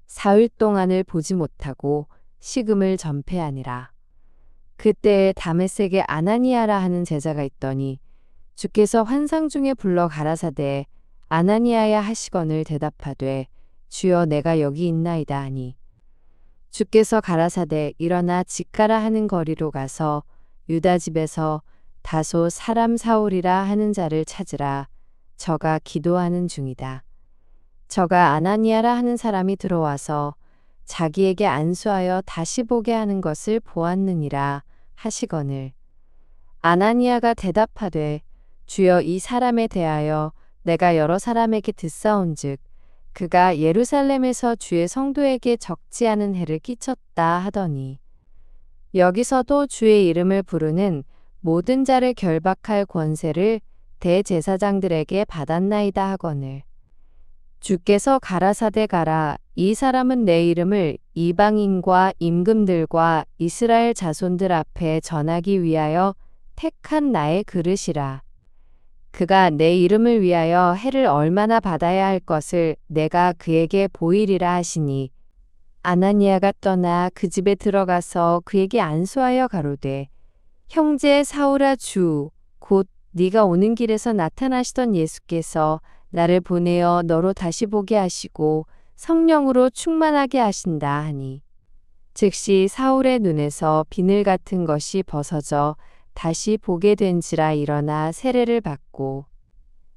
[SPEAKER 1] 사흘 동안을 보지 못하고 식음을 전폐하니라. 그때에 다메섹에 아나니아라 하는 제자가 있더니 주께서 환상 중에 불러 가라사대 아나니아야 하시거늘 대답하되 주여 내가 여기 있나이다 하니 주께서 가라사대 일어나 집 가라 하는 거리로 가서 유다 집에서 다소 사람 사울이라 하는 자를 찾으라. 저가 기도하는 중이다. 저가 아나니아라 하는 사람이 들어와서 자기에게 안수하여 다시 보게 하는 것을 보았느니라 하시거늘. 아나니아가 대답하되 주여 이 사람에 대하여 내가 여러 사람에게 듣사온즉 그가 예루살렘에서 주의 성도에게 적지 않은 해를 끼쳤다 하더니 여기서도 주의 이름을 부르는 모든 자를 결박할 권세를 대제사장들에게 받았나이다 하거늘. 주께서 가라사대 가라 이 사람은 내 이름을 이방인과 임금들과 이스라엘 자손들 앞에 전하기 위하여 택한 나의 그릇이라. 그가 내 이름을 위하여 해를 얼마나 받아야 할 것을 내가 그에게 보이리라 하시니 아나니아가 떠나 그 집에 들어가서 그에게 안수하여 가로되 형제 사울아 주 곧 네가 오는 길에서 나타나시던 예수께서 나를 보내어 너로 다시 보게 하시고 성령으로 충만하게 하신다 하니 즉시 사울의 눈에서 비늘 같은 것이 벗어져 다시 보게 된지라 일어나 세례를 받고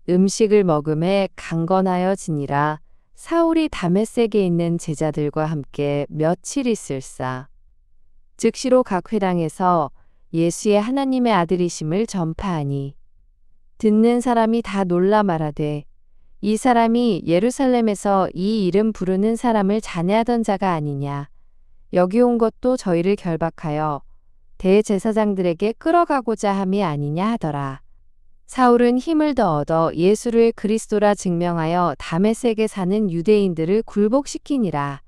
[SPEAKER 1] 음식을 먹음에 강건하여 지니라. 사울이 다메섹에 있는 제자들과 함께 며칠 있을사. 즉시로 각 회당에서 예수의 하나님의 아들이심을 전파하니 듣는 사람이 다 놀라 말하되 이 사람이 예루살렘에서 이 이름 부르는 사람을 잔해하던 자가 아니냐. 여기 온 것도 저희를 결박하여 대제사장들에게 끌어가고자 함이 아니냐 하더라. 사울은 힘을 더 얻어 예수를 그리스도라 증명하여 다메섹에 사는 유대인들을 굴복시키니라.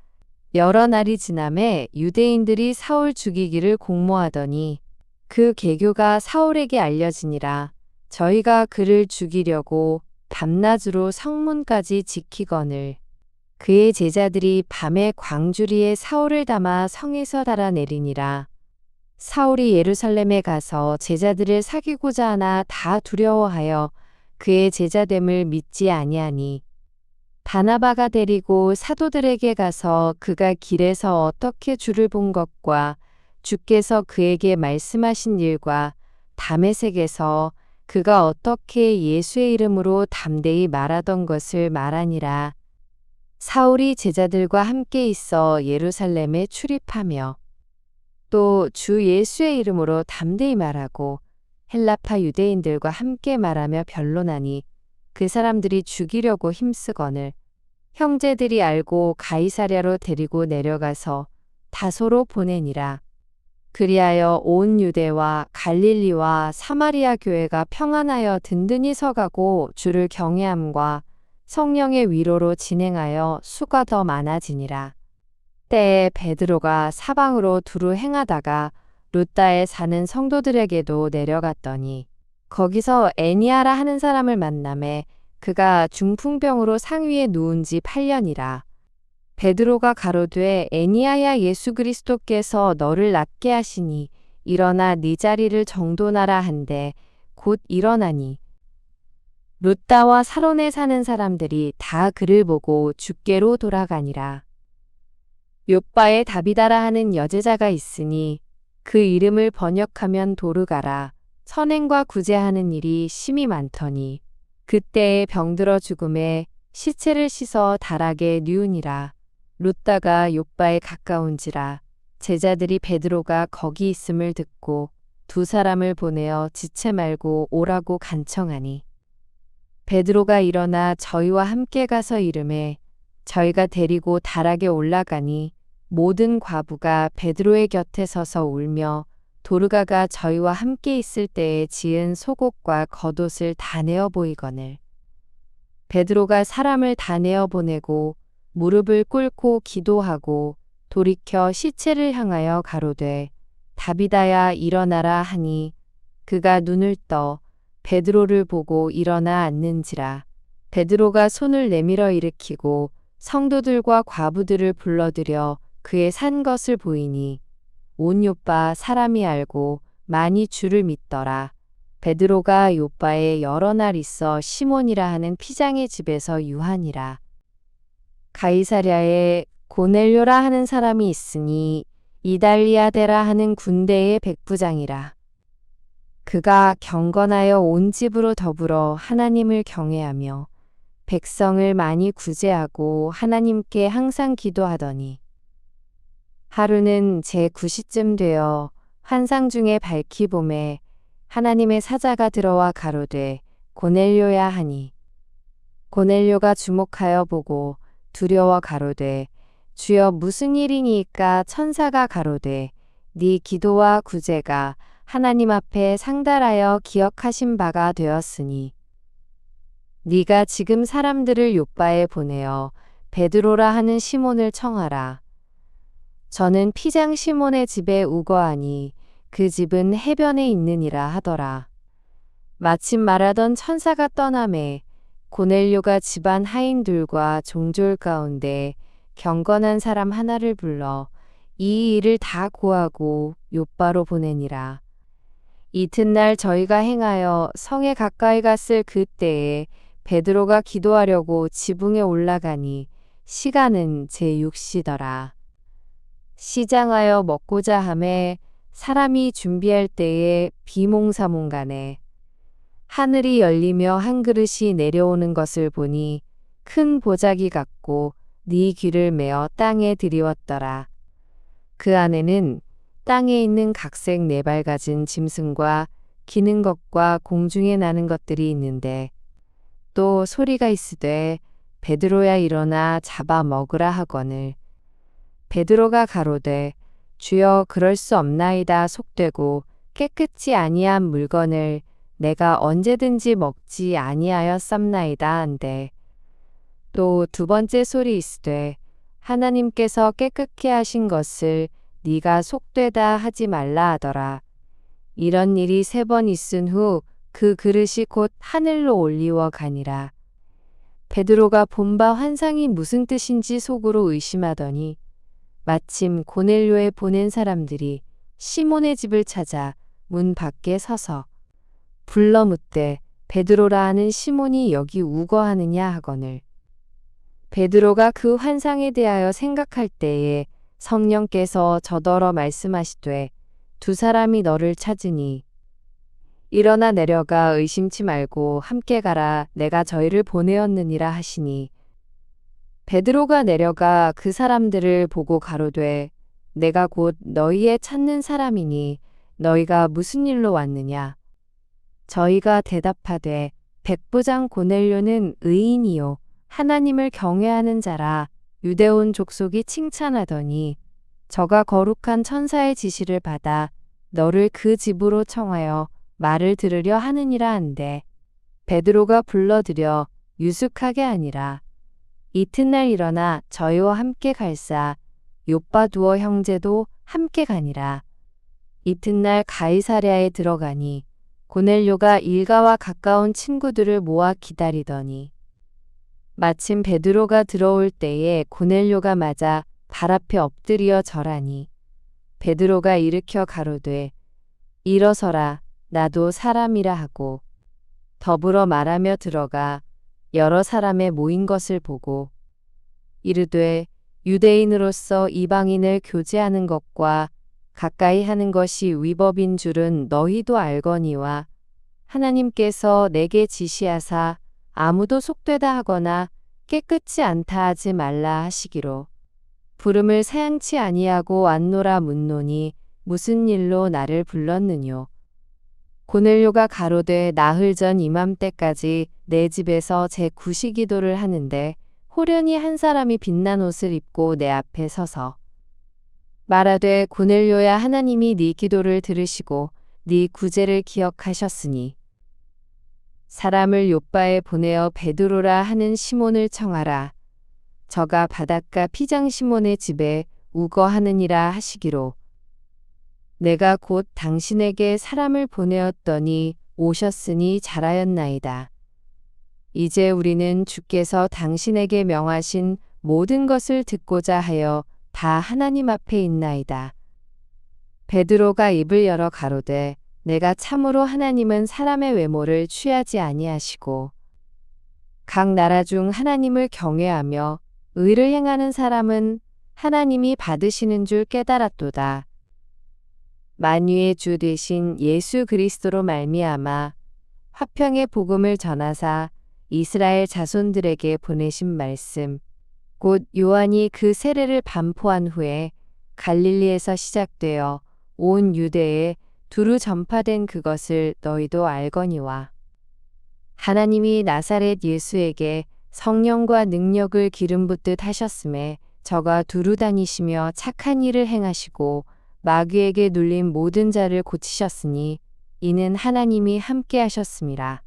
[SPEAKER 1] 여러 날이 지남에 유대인들이 사울 죽이기를 공모하더니 그 계교가 사울에게 알려지니라. 저희가 그를 죽이려고 밤낮으로 성문까지 지키거늘 그의 제자들이 밤에 광주리에 사울을 담아 성에서 달아내리니라. 사울이 예루살렘에 가서 제자들을 사귀고자 하나 다 두려워하여 그의 제자됨을 믿지 아니하니 바나바가 데리고 사도들에게 가서 그가 길에서 어떻게 주를 본 것과 주께서 그에게 말씀하신 일과 다메섹에서 그가 어떻게 예수의 이름으로 담대히 말하던 것을 말하니라. 사울이 제자들과 함께 있어 예루살렘에 출입하며 또 주 예수의 이름으로 담대히 말하고 헬라파 유대인들과 함께 말하며 변론하니 그 사람들이 죽이려고 힘쓰거늘 형제들이 알고 가이사랴로 데리고 내려가서 다소로 보내니라. 그리하여 온 유대와 갈릴리와 사마리아 교회가 평안하여 든든히 서가고 주를 경외함과 성령의 위로로 진행하여 수가 더 많아지니라. 때에 베드로가 사방으로 두루 행하다가 룻다에 사는 성도들에게도 내려갔더니 거기서 애니아라 하는 사람을 만나매 그가 중풍병으로 상위에 누운 지 8년이라. 베드로가 가로되 애니아야 예수 그리스도께서 너를 낫게 하시니 일어나 네 자리를 정돈하라 한데 곧 일어나니 룻다와 사론에 사는 사람들이 다 그를 보고 주께로 돌아가니라. 욥바에 다비다라 하는 여제자가 있으니 그 이름을 번역하면 도르가라. 선행과 구제하는 일이 심히 많더니 그때에 병들어 죽음에 시체를 씻어 다락에 뉘우니라. 룻다가 욥바에 가까운지라 제자들이 베드로가 거기 있음을 듣고 두 사람을 보내어 지체 말고 오라고 간청하니 베드로가 일어나 저희와 함께 가서 이르매 저희가 데리고 다락에 올라가니 모든 과부가 베드로의 곁에 서서 울며 도르가가 저희와 함께 있을 때에 지은 속옷과 겉옷을 다 내어 보이거늘 베드로가 사람을 다 내어 보내고 무릎을 꿇고 기도하고 돌이켜 시체를 향하여 가로되 다비다야 일어나라 하니 그가 눈을 떠 베드로를 보고 일어나 앉는지라. 베드로가 손을 내밀어 일으키고 성도들과 과부들을 불러들여 그의 산 것을 보이니 온 욥바 사람이 알고 많이 주를 믿더라. 베드로가 욥바에 여러 날 있어 시몬이라 하는 피장의 집에서 유하니라. 가이사랴에 고넬료라 하는 사람이 있으니 이달리아데라 하는 군대의 백부장이라. 그가 경건하여 온 집으로 더불어 하나님을 경외하며 백성을 많이 구제하고 하나님께 항상 기도하더니 하루는 제9시쯤 되어 환상 중에 밝히 봄에 하나님의 사자가 들어와 가로되 고넬료야 하니 고넬료가 주목하여 보고 두려워 가로되 주여 무슨 일이니까 천사가 가로되 네 기도와 구제가 하나님 앞에 상달하여 기억하신 바가 되었으니 네가 지금 사람들을 요빠에 보내어 베드로라 하는 시몬을 청하라. 저는 피장 시몬의 집에 우거하니 그 집은 해변에 있느니라 하더라. 마침 말하던 천사가 떠나매 고넬료가 집안 하인들과 종졸 가운데 경건한 사람 하나를 불러 이 일을 다 고하고 요빠로 보내니라. 이튿날 저희가 행하여 성에 가까이 갔을 그때에 베드로가 기도하려고 지붕에 올라가니 시간은 제6시더라. 시장하여 먹고자 하매 사람이 준비할 때에 비몽사몽간에 하늘이 열리며 한 그릇이 내려오는 것을 보니 큰 보자기 같고 네 귀를 메어 땅에 들이웠더라. 그 안에는 땅에 있는 각색 네발 가진 짐승과 기는 것과 공중에 나는 것들이 있는데 또 소리가 있으되 베드로야 일어나 잡아 먹으라 하거늘 베드로가 가로되 주여 그럴 수 없나이다 속되고 깨끗이 아니한 물건을 내가 언제든지 먹지 아니하였삼나이다 한데 또 두 번째 소리 있으되 하나님께서 깨끗게 하신 것을 네가 속되다 하지 말라 하더라. 이런 일이 3번 있은 후 그 그릇이 곧 하늘로 올리워 가니라. 베드로가 본 바 환상이 무슨 뜻인지 속으로 의심하더니 마침 고넬료에 보낸 사람들이 시몬의 집을 찾아 문 밖에 서서 불러 묻되 베드로라 하는 시몬이 여기 우거하느냐 하거늘 베드로가 그 환상에 대하여 생각할 때에 성령께서 저더러 말씀하시되 두 사람이 너를 찾으니 일어나 내려가 의심치 말고 함께 가라 내가 저희를 보내었느니라 하시니 베드로가 내려가 그 사람들을 보고 가로되 내가 곧 너희의 찾는 사람이니 너희가 무슨 일로 왔느냐 저희가 대답하되 백부장 고넬료는 의인이요 하나님을 경외하는 자라 유대온 족속이 칭찬하더니 저가 거룩한 천사의 지시를 받아 너를 그 집으로 청하여 말을 들으려 하느니라 한데 베드로가 불러들여 유숙하게 하니라. 이튿날 일어나 저희와 함께 갈사 요빠 두어 형제도 함께 가니라. 이튿날 가이사랴에 들어가니 고넬료가 일가와 가까운 친구들을 모아 기다리더니 마침 베드로가 들어올 때에 고넬료가 맞아 발 앞에 엎드려 절하니 베드로가 일으켜 가로되 일어서라 나도 사람이라 하고 더불어 말하며 들어가 여러 사람의 모인 것을 보고 이르되 유대인으로서 이방인을 교제하는 것과 가까이 하는 것이 위법인 줄은 너희도 알거니와 하나님께서 내게 지시하사 아무도 속되다 하거나 깨끗지 않다 하지 말라 하시기로 부름을 사양치 아니하고 왔노라 묻노니 무슨 일로 나를 불렀느뇨. 고넬료가 가로되 나흘 전 이맘때까지 내 집에서 제9시 기도를 하는데 호련히 한 사람이 빛난 옷을 입고 내 앞에 서서 말하되 고넬료야 하나님이 네 기도를 들으시고 네 구제를 기억하셨으니 사람을 요빠에 보내어 베드로라 하는 시몬을 청하라. 저가 바닷가 피장 시몬의 집에 우거하느니라 하시기로 내가 곧 당신에게 사람을 보내었더니 오셨으니 잘하였나이다. 이제 우리는 주께서 당신에게 명하신 모든 것을 듣고자 하여 다 하나님 앞에 있나이다. 베드로가 입을 열어 가로되 내가 참으로 하나님은 사람의 외모를 취하지 아니하시고 각 나라 중 하나님을 경외하며 의를 행하는 사람은 하나님이 받으시는 줄 깨달았도다. 만유의 주 되신 예수 그리스도로 말미암아 화평의 복음을 전하사 이스라엘 자손들에게 보내신 말씀, 곧 요한이 그 세례를 반포한 후에 갈릴리에서 시작되어 온 유대에 두루 전파된 그것을 너희도 알거니와. 하나님이 나사렛 예수에게 성령과 능력을 기름 붓듯 하셨음에 저가 두루 다니시며 착한 일을 행하시고 마귀에게 눌린 모든 자를 고치셨으니 이는 하나님이 함께 하셨음이라.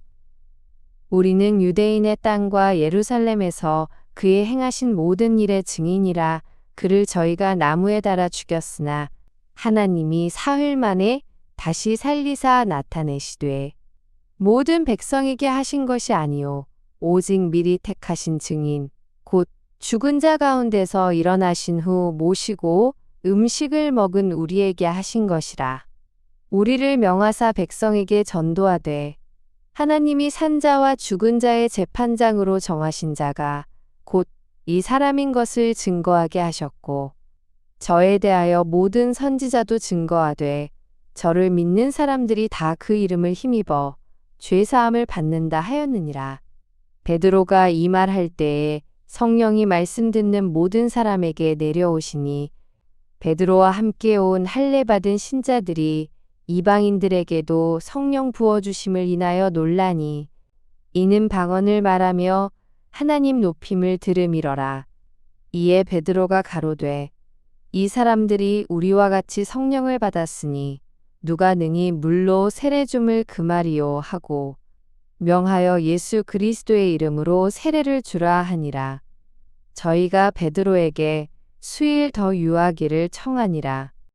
[SPEAKER 1] 우리는 유대인의 땅과 예루살렘에서 그의 행하신 모든 일의 증인이라. 그를 저희가 나무에 달아 죽였으나 하나님이 사흘 만에 다시 살리사 나타내시되 모든 백성에게 하신 것이 아니요 오직 미리 택하신 증인 곧 죽은 자 가운데서 일어나신 후 모시고 음식을 먹은 우리에게 하신 것이라. 우리를 명하사 백성에게 전도하되 하나님이 산 자와 죽은 자의 재판장으로 정하신 자가 곧 이 사람인 것을 증거하게 하셨고 저에 대하여 모든 선지자도 증거하되 저를 믿는 사람들이 다 그 이름을 힘입어 죄사함을 받는다 하였느니라. 베드로가 이 말할 때에 성령이 말씀 듣는 모든 사람에게 내려오시니 베드로와 함께 온 할례 받은 신자들이 이방인들에게도 성령 부어주심을 인하여 놀라니 이는 방언을 말하며 하나님 높임을 들음이러라. 이에 베드로가 가로되 이 사람들이 우리와 같이 성령을 받았으니 누가 능히 물로 세례 줌을 금하리요 하고 명하여 예수 그리스도의 이름으로 세례를 주라 하니라. 저희가 베드로에게 수일 더 유하기를 청하니라.